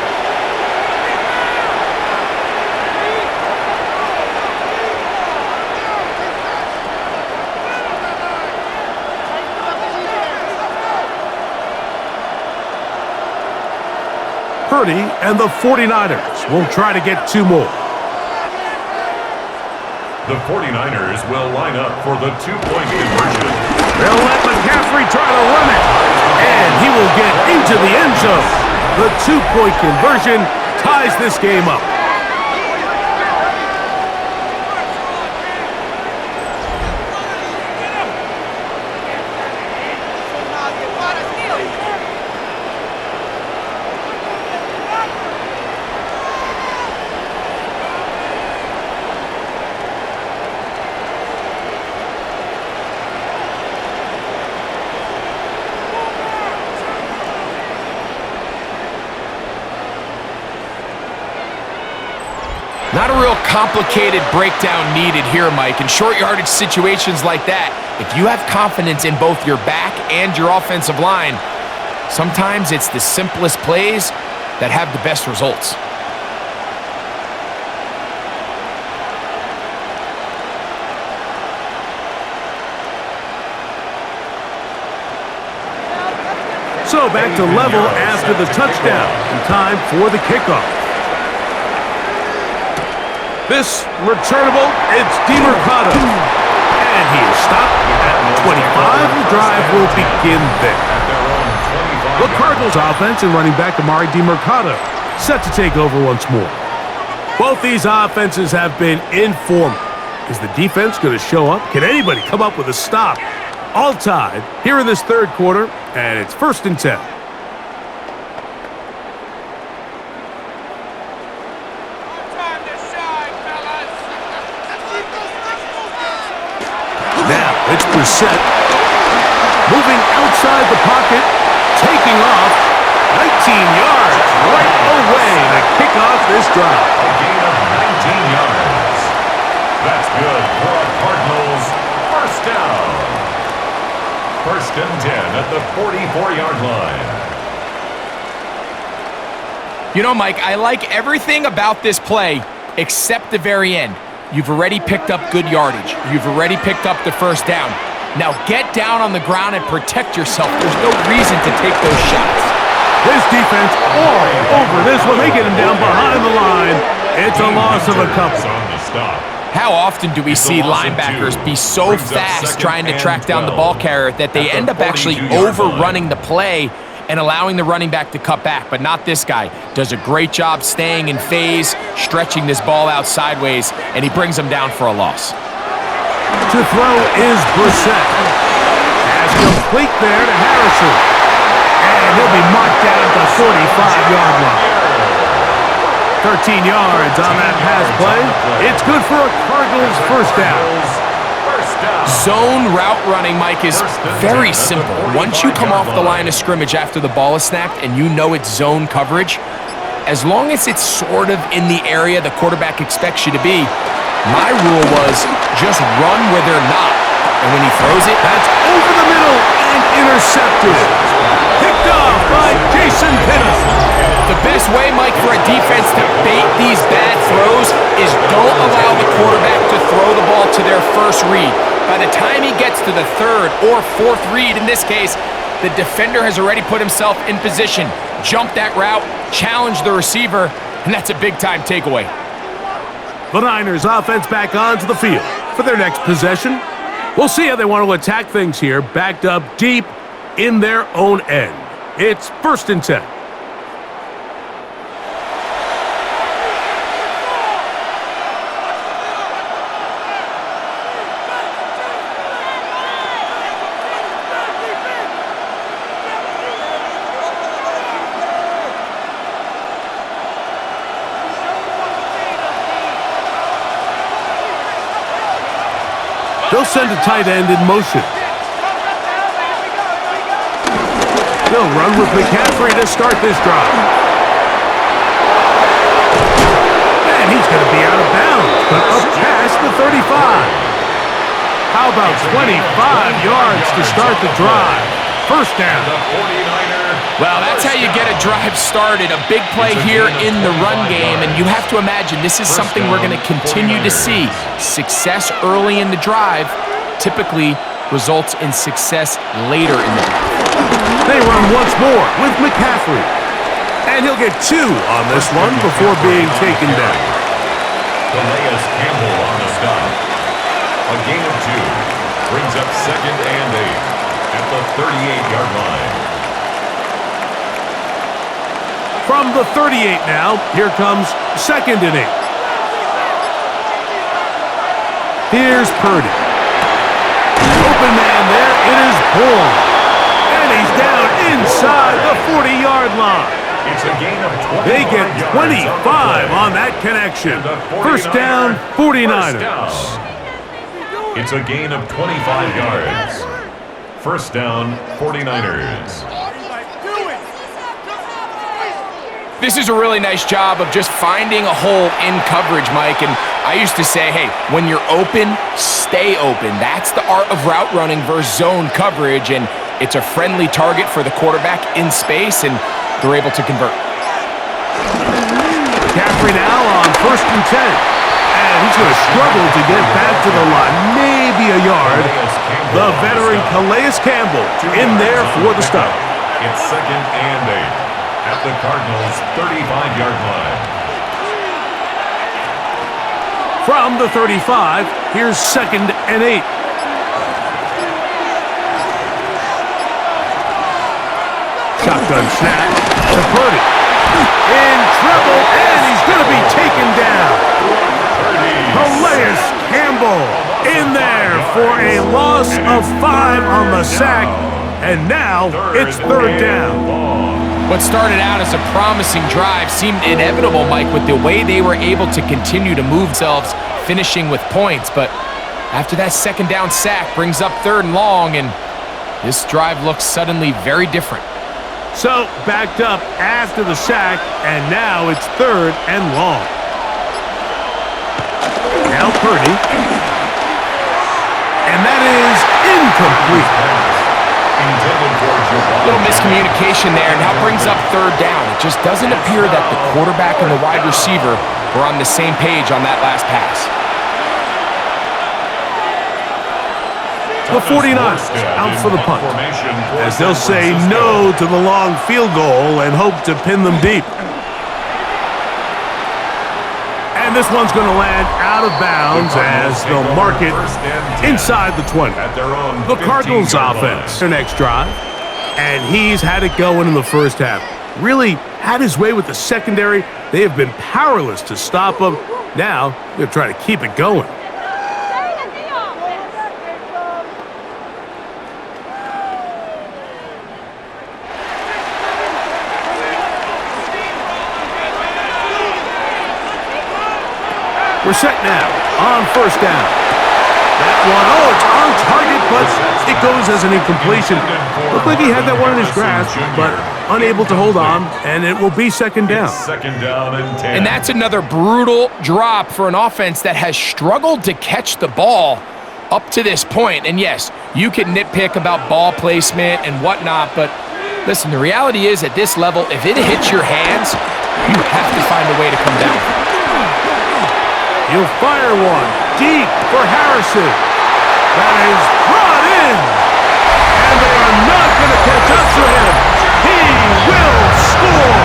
Purdy and the 49ers will try to get 2 more. The 49ers will line up for the 2-point conversion. They'll let McCaffrey try to run it. And he will get into the end zone. The 2-point conversion ties this game up. Not a real complicated breakdown needed here, Mike. In short yardage situations like that, if you have confidence in both your back and your offensive line, sometimes it's the simplest plays that have the best results. So back to level after the touchdown. And time for the kickoff. This returnable, it's DeMercado. And he is stopped at 25. The drive will begin there. The Cardinals offense and running back Amari DeMercado set to take over once more. Both these offenses have been in form. Is the defense going to show up? Can anybody come up with a stop? All tied here in this third quarter, and it's 1st and 10. Now it's Brissett, moving outside the pocket, taking off, 19 yards, right away to kick off this drive. A gain of 19 yards. That's good for a Cardinals first down. 1st and 10 at the 44-yard line. You know, Mike, I like everything about this play except the very end. You've already picked up good yardage. You've already picked up the first down. Now get down on the ground and protect yourself. There's no reason to take those shots. This defense all over this one. They get him down behind the line. It's a loss of a couple. On the stop. How often do we see linebackers be so fast trying to track down the ball carrier that they end up actually overrunning the play and allowing the running back to cut back? But not this guy. Does a great job staying in phase, stretching this ball out sideways, and he brings him down for a loss. To throw is Brissett. Pass complete there to Harrison. And he'll be marked down at the 45-yard line. 13 yards on that pass play. It's good for a Cardinals first down. Zone route running, Mike, is very simple. Once you come off the line of scrimmage after the ball is snapped and you know it's zone coverage, as long as it's sort of in the area the quarterback expects you to be, my rule was just run where they're not. And when he throws it, that's over the middle and intercepted. Picked off by Jason Pinnock. The best way, Mike, for a defense to bait these bad throws is don't allow the quarterback to throw the ball to their first read. By the time he gets to the 3rd or 4th read, in this case, the defender has already put himself in position, jumped that route, challenged the receiver, and that's a big-time takeaway. The Niners offense back onto the field for their next possession. We'll see how they want to attack things here, backed up deep in their own end. It's 1st and 10. They'll send a tight end in motion. They'll run with McCaffrey to start this drive. And he's going to be out of bounds, but up past the 35. How about 25 yards to start the drive? First down. The 49er Well, that's how you get a drive started. A big play here in the run game, and you have to imagine this is something we're going to continue to see. Success early in the drive typically results in success later in the drive. They run once more with McCaffrey. And he'll get 2 on this one before being taken down. Calais Campbell on the stop. A gain of 2 brings up 2nd and 8 at the 38-yard line. From the 38 now, here comes 2nd and 8. Here's Purdy. Open man there, it is Bourne. And he's down inside the 40-yard line. It's a gain of 25 They get 25 yards on that connection. First down, 49ers. It's a gain of 25 yards. First down, 49ers. This is a really nice job of just finding a hole in coverage, Mike. And I used to say, hey, when you're open, stay open. That's the art of route running versus zone coverage. And it's a friendly target for the quarterback in space, and they're able to convert. McCaffrey now on 1st and 10. And he's going to struggle to get back to the line. Maybe a yard. The veteran Calais Campbell in there for the stop. It's 2nd and 8. At the Cardinals' 35-yard line. From the 35, here's 2nd and 8. Shotgun snap to Purdy. In trouble, and he's going to be taken down. Calais Campbell in there for a loss of 5 on the sack, and now it's 3rd down. What started out as a promising drive seemed inevitable, Mike, with the way they were able to continue to move themselves, finishing with points. But after that 2nd down sack brings up 3rd and long, and this drive looks suddenly very different. So, backed up after the sack, and now it's 3rd and long. Now Purdy. And that is incomplete. Little miscommunication there, and now brings up 3rd down. It just doesn't appear that the quarterback and the wide receiver were on the same page on that last pass. The 49ers out for the punt, as they'll say no to the long field goal and hope to pin them deep. And this one's going to land out of bounds as they'll mark it inside the 20. The Cardinals offense, their next drive. And he's had it going in the first half. Really had his way with the secondary. They have been powerless to stop him. Now, they're trying to keep it going. We're set now on 1st down. That one, it's on target, but it goes as an incompletion. Looked like he had that one in his grasp, but unable to hold on, and it will be 2nd down. 2nd down and 10. And that's another brutal drop for an offense that has struggled to catch the ball up to this point. And yes, you can nitpick about ball placement and whatnot, but listen, the reality is at this level, if it hits your hands, you have to find a way to come down. He'll fire one deep for Harrison. That is brought in. And they are not going to catch up to him. He will score.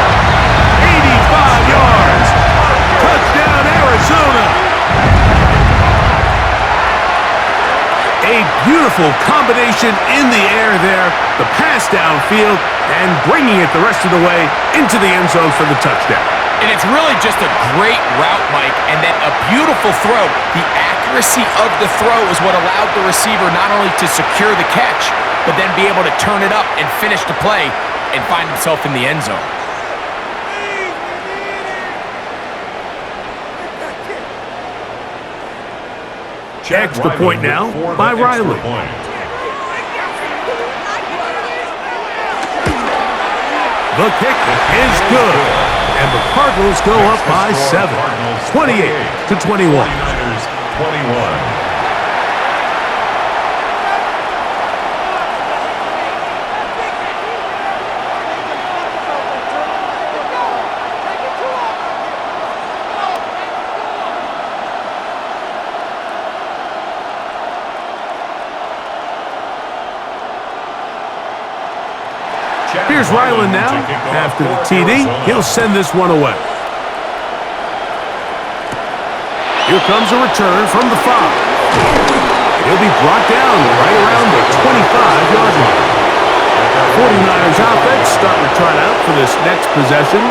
85 yards. Touchdown, Arizona. A beautiful combination in the air there. The pass downfield and bringing it the rest of the way into the end zone for the touchdown. And it's really just a great route, Mike, and then a beautiful throw. The accuracy of the throw is what allowed the receiver not only to secure the catch, but then be able to turn it up and finish the play and find himself in the end zone. Extra point now by Riley. The kick is good. And the Cardinals go up by 7, 28-21. 49ers 21. Here's Ryland now. After the TD, he'll send this one away. Here comes a return from the 5. He'll be brought down right around the 25-yard line. 49ers offense starting to trot out for this next possession.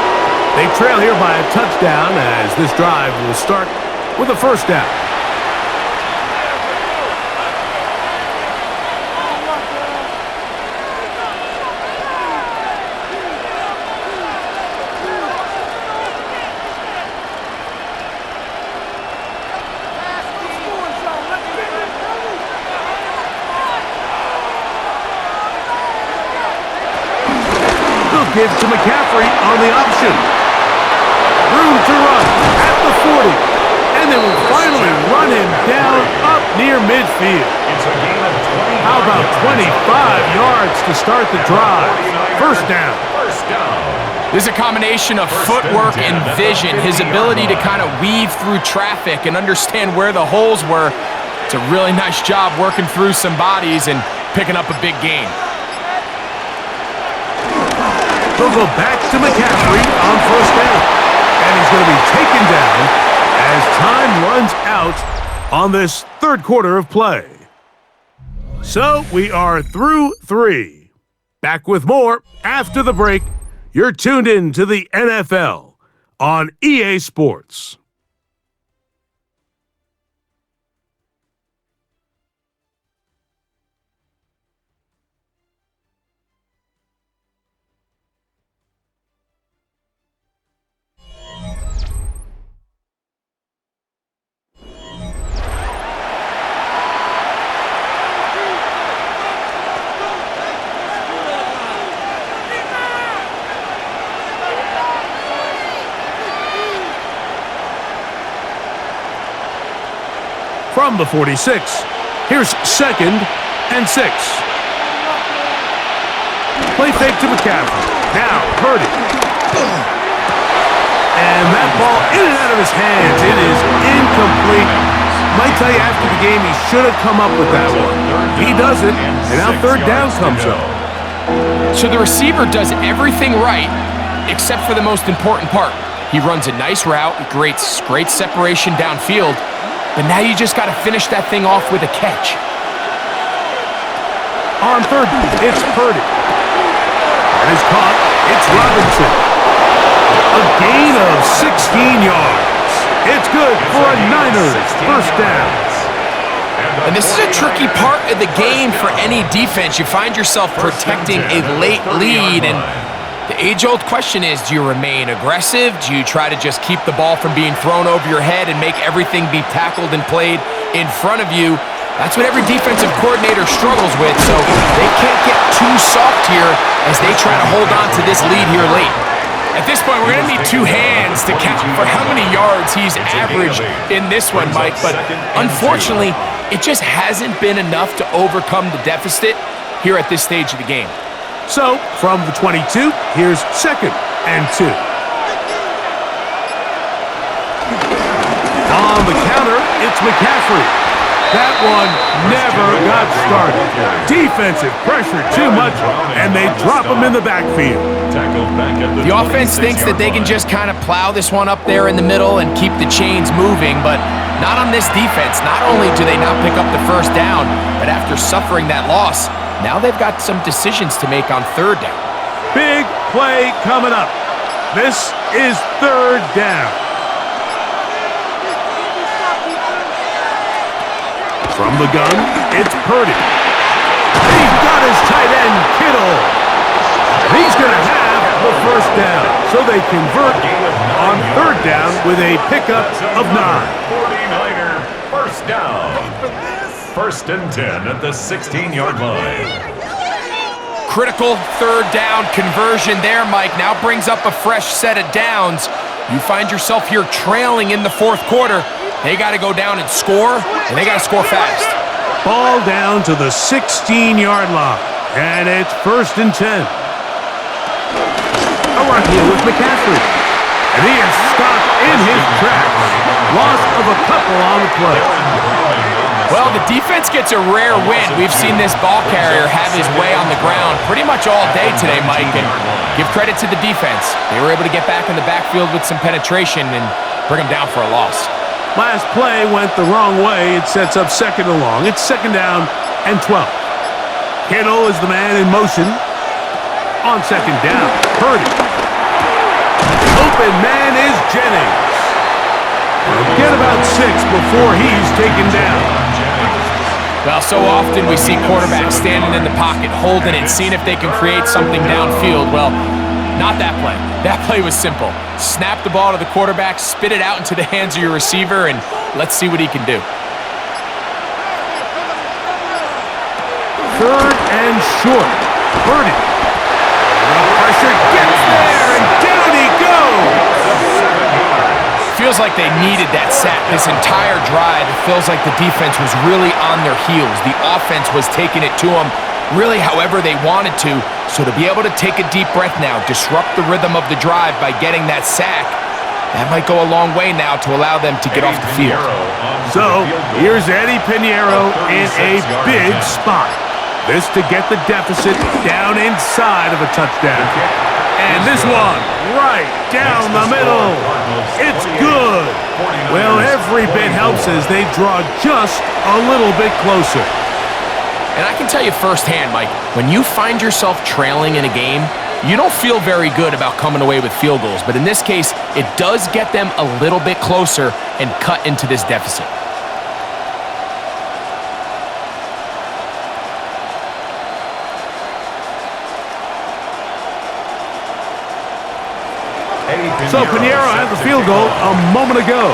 They trail here by a touchdown as this drive will start with a first down. Give to McCaffrey on the option. Room to run at the 40. And they will finally run him down up near midfield. How about 25 yards to start the drive? First down. There's a combination of footwork and vision. His ability to kind of weave through traffic and understand where the holes were. It's a really nice job working through some bodies and picking up a big gain. They'll go back to McCaffrey on first down. And he's going to be taken down as time runs out on this third quarter of play. So we are through 3. Back with more after the break. You're tuned in to the NFL on EA Sports. From the 46, here's 2nd and 6. Play fake to McCaffrey. Now Purdy. And that ball in and out of his hands. It is incomplete. Might tell you after the game he should have come up with that one. He doesn't, and now third down comes up. So the receiver does everything right except for the most important part. He runs a nice route, great separation downfield. But now you just got to finish that thing off with a catch. On third, it's Purdy. And it's caught. It's Robinson. A gain of 16 yards. It's good for a Niners first down. And this is a tricky part of the game for any defense. You find yourself protecting a late lead, and the age-old question is, do you remain aggressive? Do you try to just keep the ball from being thrown over your head and make everything be tackled and played in front of you? That's what every defensive coordinator struggles with, so they can't get too soft here as they try to hold on to this lead here late. At this point, we're going to need 2 hands to count for how many yards he's averaged in this one, Mike, but unfortunately, it just hasn't been enough to overcome the deficit here at this stage of the game. So, from the 22, here's 2nd and 2. On the counter, it's McCaffrey. That one never got started. Defensive pressure too much, and they drop him in the backfield. The offense thinks that they can just kind of plow this one up there in the middle and keep the chains moving, but not on this defense. Not only do they not pick up the first down, but after suffering that loss, now they've got some decisions to make on third down. Big play coming up. This is third down. From the gun, it's Purdy. He's got his tight end, Kittle. He's going to have the first down. So they convert on third down with a pickup of 9. 49er first down. 1st and 10 at the 16-yard line. Critical third down conversion there, Mike. Now brings up a fresh set of downs. You find yourself here trailing in the fourth quarter. They got to go down and score, and they got to score fast. Ball down to the 16-yard line, and it's 1st and 10. A run here with McCaffrey, and he is stopped in his tracks. Loss of a couple on the play. Well, the defense gets a rare win. We've seen this ball carrier have his way on the ground pretty much all day today, Mike, and give credit to the defense. They were able to get back in the backfield with some penetration and bring them down for a loss. Last play went the wrong way. It sets up second and long. It's second down and 12. Kittle is the man in motion. On second down, Purdy. Open man is Jennings. Get about 6 before he's taken down. Well, so often we see quarterbacks standing in the pocket, holding it, seeing if they can create something downfield. Well, not that play. That play was simple. Snap the ball to the quarterback, spit it out into the hands of your receiver, and let's see what he can do. Third and short. Purdy. The pressure gets there, and down he goes. Feels like they needed that sack this entire drive. It feels like the defense was really on their heels. The offense was taking it to them really however they wanted to. So to be able to take a deep breath now, disrupt the rhythm of the drive by getting that sack, that might go a long way now to allow them to get off the field. So here's Eddie Pinheiro in a big spot. This to get the deficit down inside of a touchdown. And this one, right down the middle. It's good. Well, every bit helps as they draw just a little bit closer. And I can tell you firsthand, Mike, when you find yourself trailing in a game, you don't feel very good about coming away with field goals. But in this case, it does get them a little bit closer and cut into this deficit. So Pinheiro had the field goal a moment ago.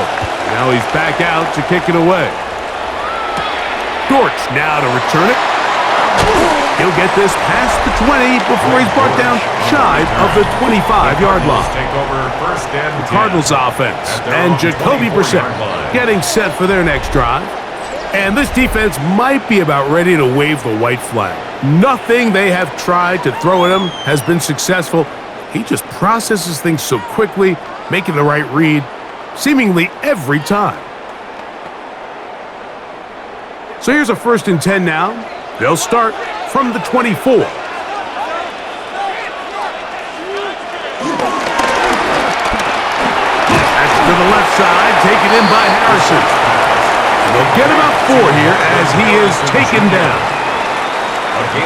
Now he's back out to kick it away. Dortch now to return it. He'll get this past the 20 before he's brought down shy of the 25-yard line. The Cardinals offense and Jacoby Brissett getting set for their next drive. And this defense might be about ready to wave the white flag. Nothing they have tried to throw at him has been successful. He just processes things so quickly, making the right read, seemingly every time. So here's a 1st and 10 now. They'll start from the 24. That's to the left side, taken in by Harrison. And they'll get about 4 here as he is taken down.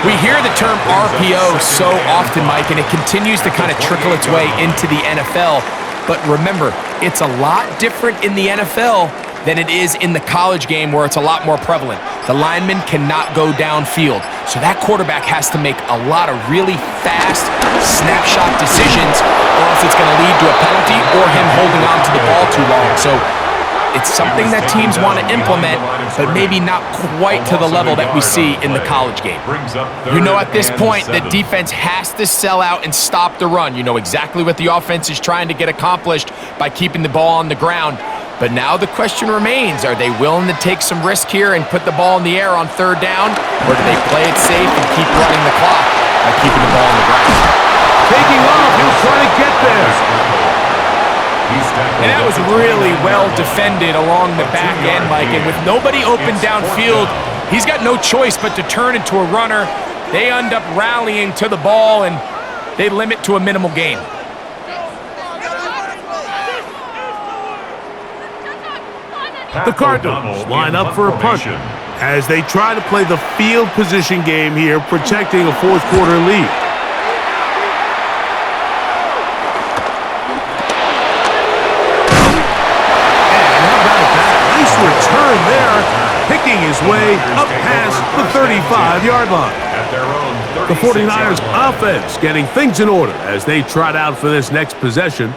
We hear the term RPO so often, Mike, and it continues to kind of trickle its way into the NFL. But remember, it's a lot different in the NFL than it is in the college game where it's a lot more prevalent. The lineman cannot go downfield, so that quarterback has to make a lot of really fast snapshot decisions or else it's going to lead to a penalty or him holding on to the ball too long. So it's something that teams want to implement, but maybe not quite to the level that we see in the college game. You know, at this point, the defense has to sell out and stop the run. You know exactly what the offense is trying to get accomplished by keeping the ball on the ground. But now the question remains, are they willing to take some risk here and put the ball in the air on 3rd down, or do they play it safe and keep running the clock by keeping the ball on the ground? Taking off, he'll try to get there. And that was really well defended along the back end, Mike. And with nobody open downfield, he's got no choice but to turn into a runner. They end up rallying to the ball, and they limit to a minimal gain. The Cardinals line up for a punt as they try to play the field position game here, protecting a 4th quarter lead. Return there, picking his way up past the 35-yard line. The 49ers offense getting things in order as they trot out for this next possession.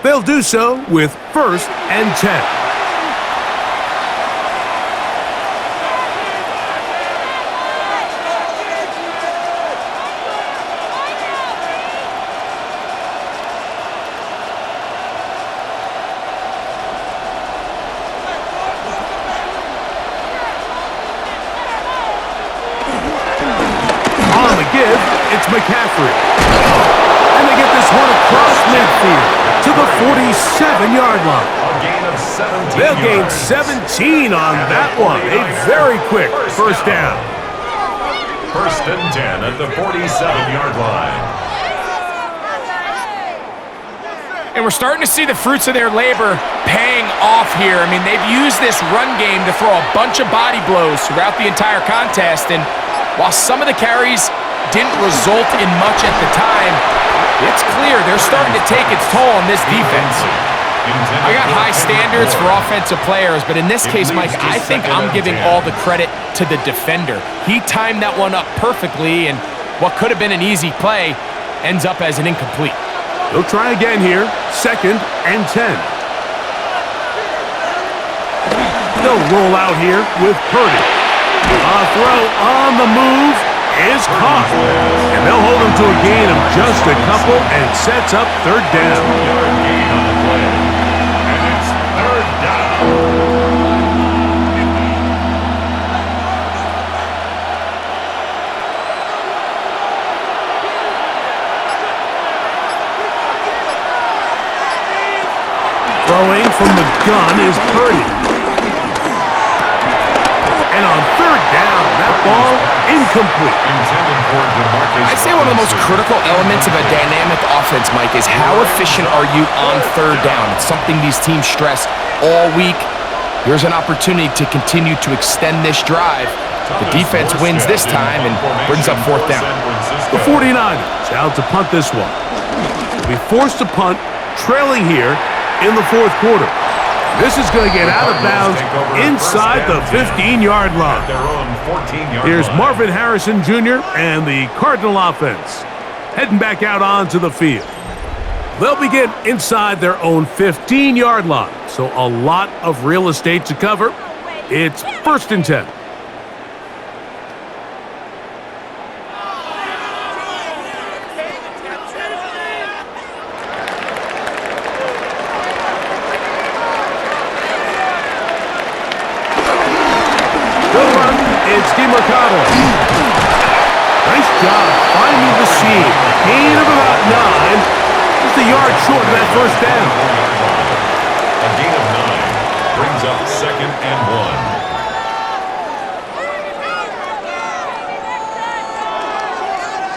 They'll do so with 1st and 10. It's McCaffrey. And they get this one across midfield to the 47-yard line. They'll gain 17 on that one. A very quick first down. First and 10 at the 47-yard line. And we're starting to see the fruits of their labor paying off here. I mean, they've used this run game to throw a bunch of body blows throughout the entire contest. And while some of the carries didn't result in much at the time, it's clear they're starting to take its toll on this defense. I got high standards for offensive players, but in this case, Mike, I think I'm giving all the credit to the defender. He timed that one up perfectly, and what could have been an easy play ends up as an incomplete. They'll try again here. Second and 10. They'll roll out here with Purdy. A throw on the move is caught. And they'll hold him to a gain of just a couple and sets up third down. 2-yard gain on the play. And it's third down. Throwing from the gun is Purdy. And on third down, that ball incomplete. I'd say one of the most critical elements of a dynamic offense, Mike, is how efficient are you on third down? It's something these teams stress all week. Here's an opportunity to continue to extend this drive. The defense wins this time and brings up fourth down. The 49ers out to punt this one. They'll be forced to punt, trailing here in the fourth quarter. This is going to get out of bounds inside the 15-yard line. Here's Marvin Harrison Jr. and the Cardinal offense heading back out onto the field. They'll begin inside their own 15-yard line, so a lot of real estate to cover. It's first and 10. It's DeMarcado. Nice job finding the seam. Gain of about 9. Just a yard short of that first down. A gain of 9 brings up second and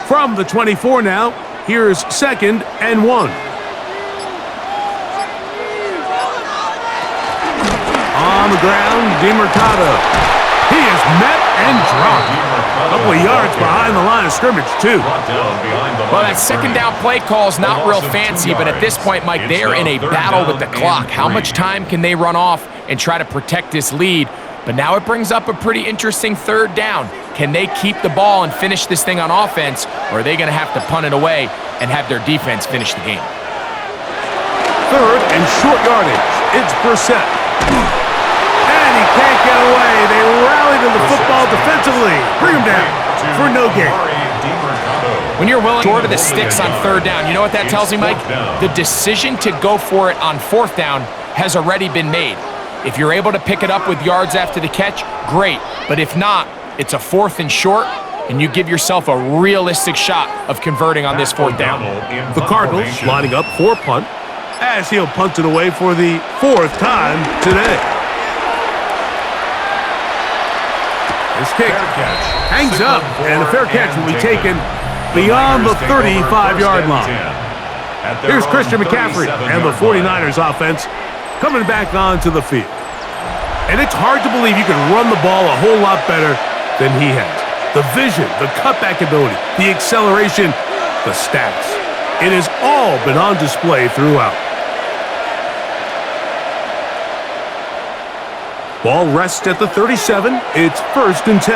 1. From the 24 now, here's second and 1. On the ground, DeMarcado. He is met and dropped. A couple of yards behind the line of scrimmage, too. Well, that second down play call is not real fancy, but at this point, Mike, they're in a battle with the clock. How much time can they run off and try to protect this lead? But now it brings up a pretty interesting third down. Can they keep the ball and finish this thing on offense, or are they going to have to punt it away and have their defense finish the game? Third and short yardage. It's Brissett. And he can't get away. They rally to the football defensively. Bring him down for no gain. When you're willing short of the sticks on third down, you know what that tells me, Mike? The decision to go for it on fourth down has already been made. If you're able to pick it up with yards after the catch, great. But if not, it's a fourth and short, and you give yourself a realistic shot of converting on this fourth down. The Cardinals lining up for a punt, as he'll punt it away for the fourth time today. This kick hangs up, and a fair catch will be taken beyond the 35-yard line. Here's Christian McCaffrey and the 49ers offense coming back onto the field. And it's hard to believe you can run the ball a whole lot better than he has. The vision, the cutback ability, the acceleration, the stats. It has all been on display throughout. Ball rests at the 37. It's first and 10.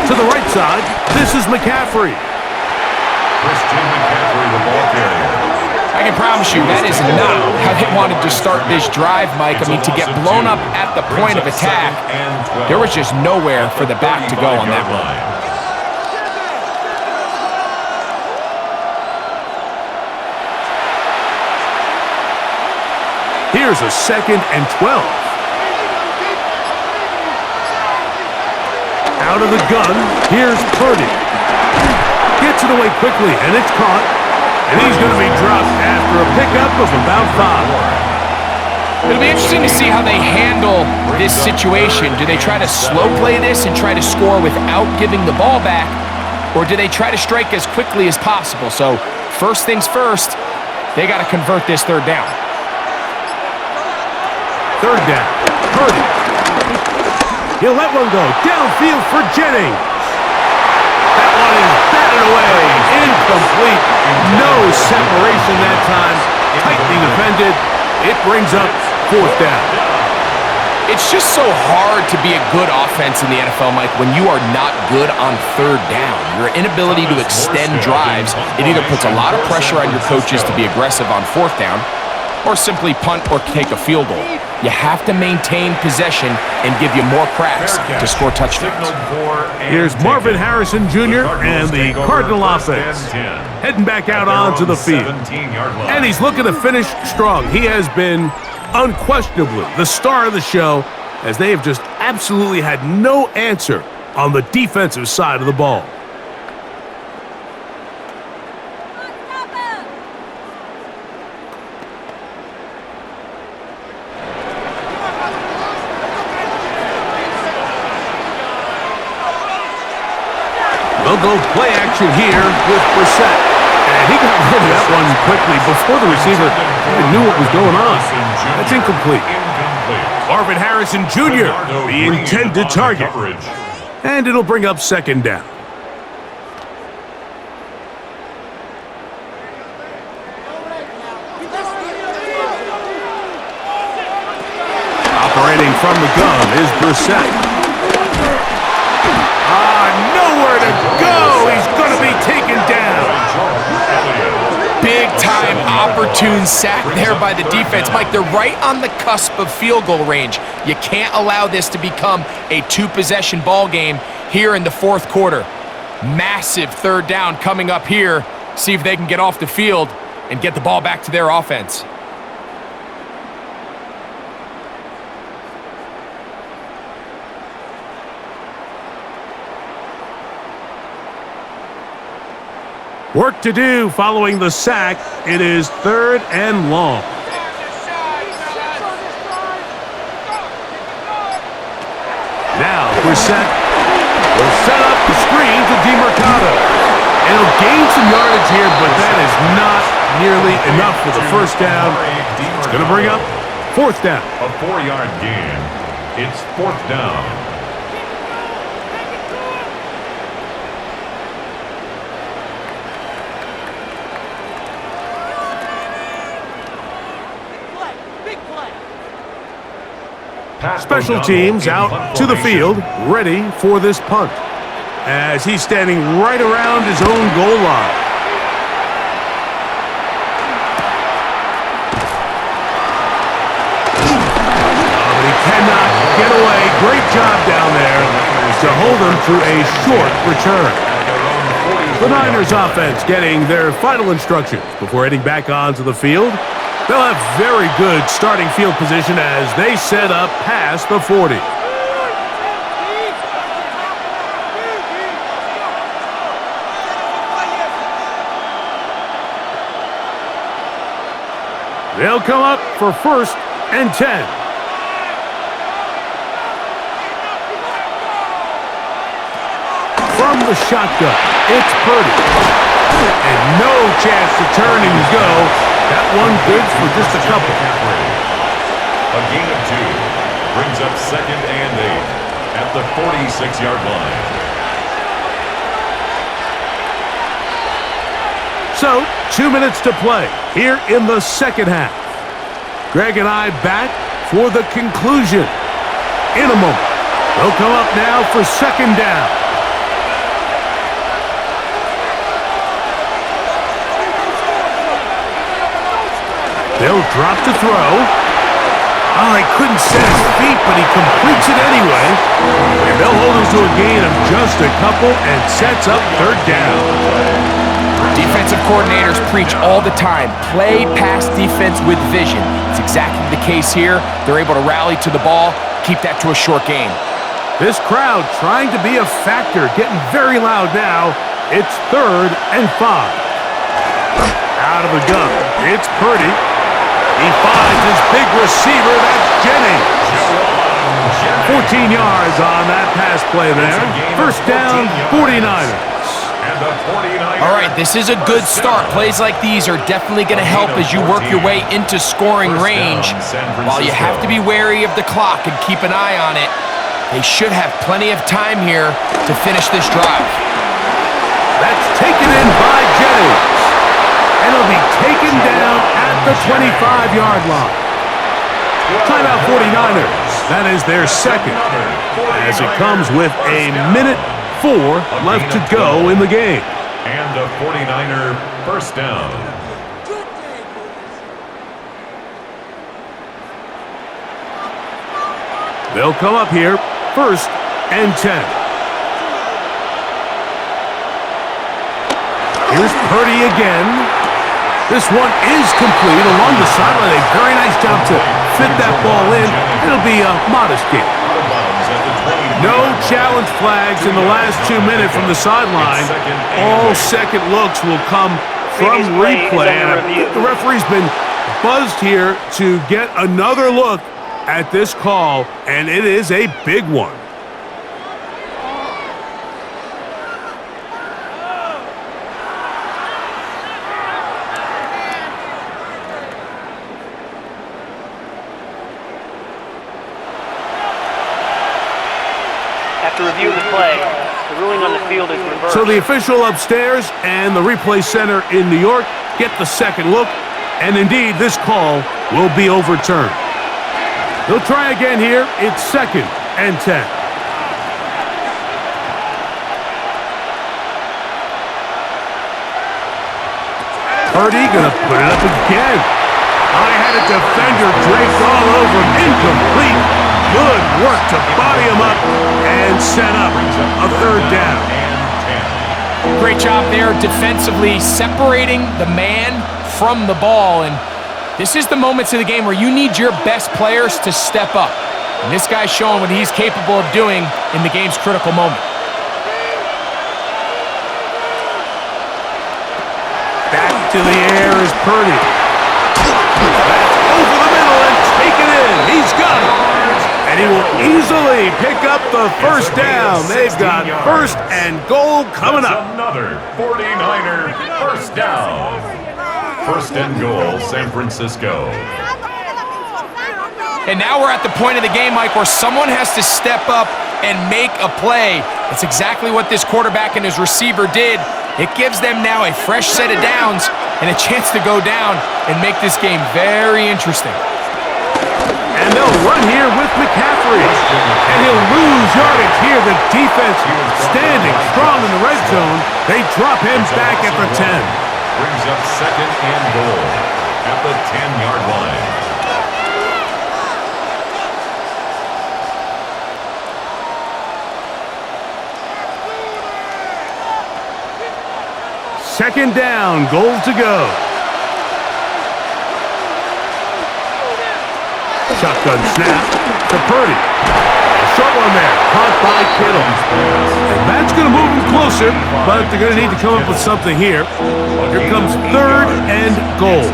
To the right side, this is McCaffrey. Christian McCaffrey, the ball carrier. I can promise you that is not how they wanted to start this drive, Mike. I mean, to get blown up at the point of attack, there was just nowhere for the back to go on that run. Here's a second and 12. Out of the gun, here's Purdy. Gets it away quickly, and it's caught. And he's going to be dropped after a pickup of about 5. It'll be interesting to see how they handle this situation. Do they try to slow play this and try to score without giving the ball back, or do they try to strike as quickly as possible? So first things first, they got to convert this third down. Third down. Purdy. He'll let one go. Downfield for Jennings. That one is batted away. Incomplete. No separation that time. Tightly defended. It brings up fourth down. It's just so hard to be a good offense in the NFL, Mike, when you are not good on third down. Your inability to extend drives, it either puts a lot of pressure on your coaches to be aggressive on fourth down or simply punt or take a field goal. You have to maintain possession and give you more cracks to score touchdowns. Here's Marvin Harrison Jr. and the Cardinal offense heading back out onto the field. And he's looking to finish strong. He has been unquestionably the star of the show, as they have just absolutely had no answer on the defensive side of the ball. They'll go play action here with Brissett. And he got rid of that one quickly before the receiver even knew what was going on. That's incomplete. Marvin Harrison Jr., the intended target. And it'll bring up second down. Operating from the gun is Brissett. Nowhere to go. He's going to be taken down. Big-time opportune sack there by the defense. Mike, they're right on the cusp of field goal range. You can't allow this to become a two-possession ball game here in the fourth quarter. Massive third down coming up here. See if they can get off the field and get the ball back to their offense. Work to do following the sack. It is third and long. Now Brissett will set up the screen to DeMercado. And he'll gain some yardage here, but that is not nearly enough for the first down. It's going to bring up fourth down. A 4-yard gain. It's fourth down. Special teams out to the field, ready for this punt, as he's standing right around his own goal line. But he cannot get away. Great job down there to hold him to a short return. The Niners offense getting their final instructions before heading back onto the field. They'll have very good starting field position as they set up past the 40. They'll come up for first and 10. From the shotgun, it's Purdy. And no chance to turn and go. That one good for just a couple. A gain of 2 brings up second and 8 at the 46-yard line. So, 2 minutes to play here in the second half. Greg and I back for the conclusion in a moment. They'll come up now for second down. They'll drop to throw. Oh, he couldn't set his feet, but he completes it anyway. And they'll hold him to a gain of just a couple and sets up third down. Defensive coordinators preach all the time, play pass defense with vision. It's exactly the case here. They're able to rally to the ball, keep that to a short game. This crowd trying to be a factor, getting very loud now. It's third and 5. Out of the gun. It's Purdy. He finds his big receiver. That's Jennings. 14 yards on that pass play there. First down, 49ers. All right, this is a good start. Plays like these are definitely going to help as you work your way into scoring range. While you have to be wary of the clock and keep an eye on it, they should have plenty of time here to finish this drive. That's taken in by Jennings. And it'll be taken down at the 25-yard line. Timeout 49ers. That is their second. As it comes with a minute 4 left to go in the game. And a 49er first down. They'll come up here, first and 10. Here's Purdy again. This one is complete along the sideline. A very nice job to fit that ball in. It'll be a modest game. No challenge flags in the last 2 minutes from the sideline. All second looks will come from replay. The referee's been buzzed here to get another look at this call, and it is a big one. After review of the play, the ruling on the field is reversed. So the official upstairs and the replay center in New York get the second look, and indeed this call will be overturned. They'll try again here. It's second and 10. Purdy gonna put it up again. I had a defender draped all over him. Incomplete. Good work to body him up and set up a third down. Great job there defensively, separating the man from the ball. And this is the moments of the game where you need your best players to step up. And this guy's showing what he's capable of doing in the game's critical moment. Back to the air is Purdy. That's over the middle and taken in. He's got it. And he will easily pick up the first down. They've got first and goal coming up. Another 49er first down. First and goal, San Francisco. And now we're at the point of the game, Mike, where someone has to step up and make a play. That's exactly what this quarterback and his receiver did. It gives them now a fresh set of downs and a chance to go down and make this game very interesting. And they'll run here with McCaffrey. And he'll lose yardage here. The defense standing strong in the red zone. They drop him back at the 10. Brings up second and goal at the 10-yard line. Second down, goal to go. Shotgun snap to Purdy. A short one there, caught by Kittle. And that's going to move him closer, but they're going to need to come up with something here. Here comes third and goal.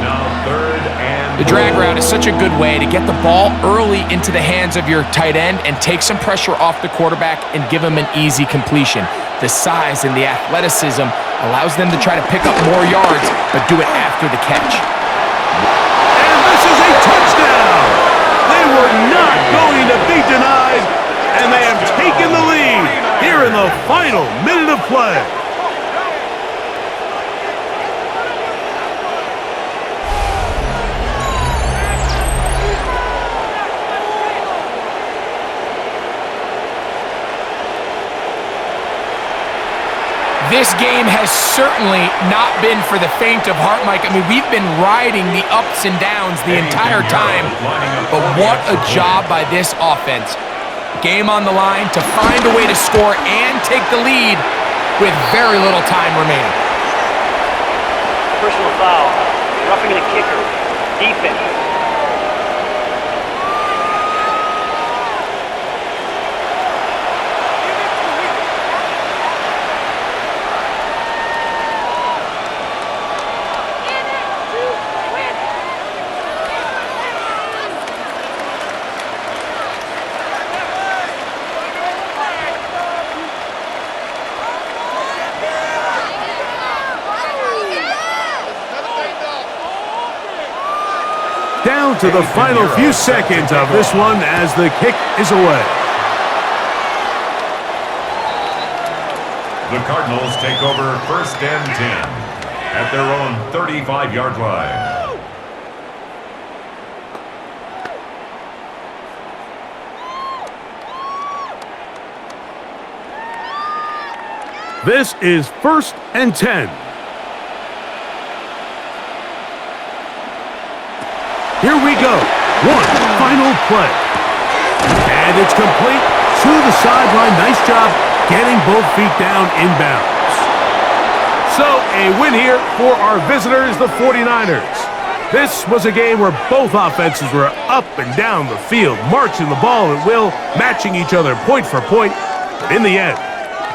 The drag route is such a good way to get the ball early into the hands of your tight end and take some pressure off the quarterback and give him an easy completion. The size and the athleticism allows them to try to pick up more yards, but do it after the catch. And this is a touchdown! They were not going to be denied, and they have taken the lead here in the final minute of play. This game has certainly not been for the faint of heart, Mike. I mean, we've been riding the ups and downs the entire time, but what a job by this offense. Game on the line to find a way to score and take the lead with very little time remaining. Personal foul, roughing the kicker, defense. down to the final few seconds of this one as the kick is away. The Cardinals take over 1st and 10 at their own 35-yard line. This is 1st and 10. Here we go. One final play. And it's complete to the sideline. Nice job getting both feet down inbounds. So a win here for our visitors, the 49ers. This was a game where both offenses were up and down the field, marching the ball at will, matching each other point for point. But in the end,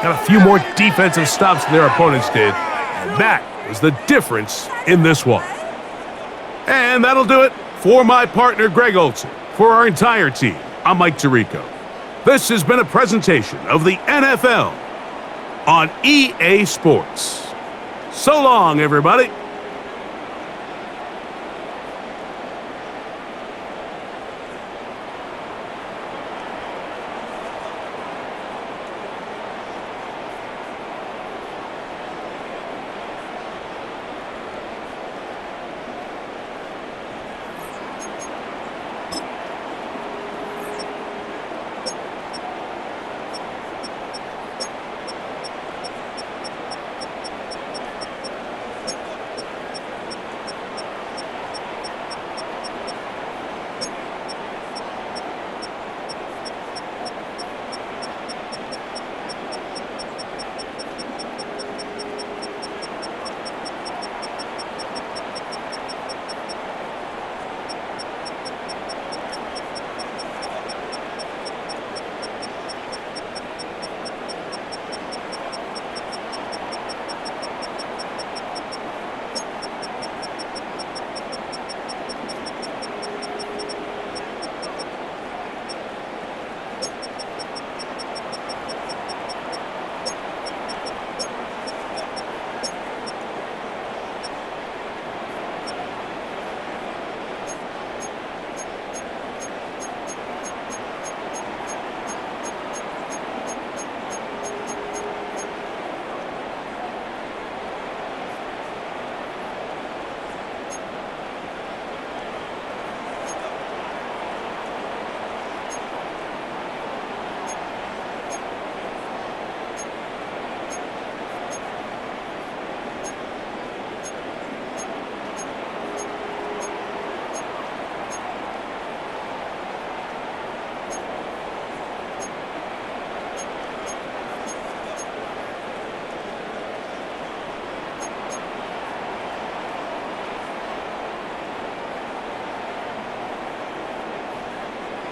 got a few more defensive stops than their opponents did. And that was the difference in this one. And that'll do it for my partner, Greg Olson. For our entire team, I'm Mike Tirico. This has been a presentation of the NFL on EA Sports. So long, everybody.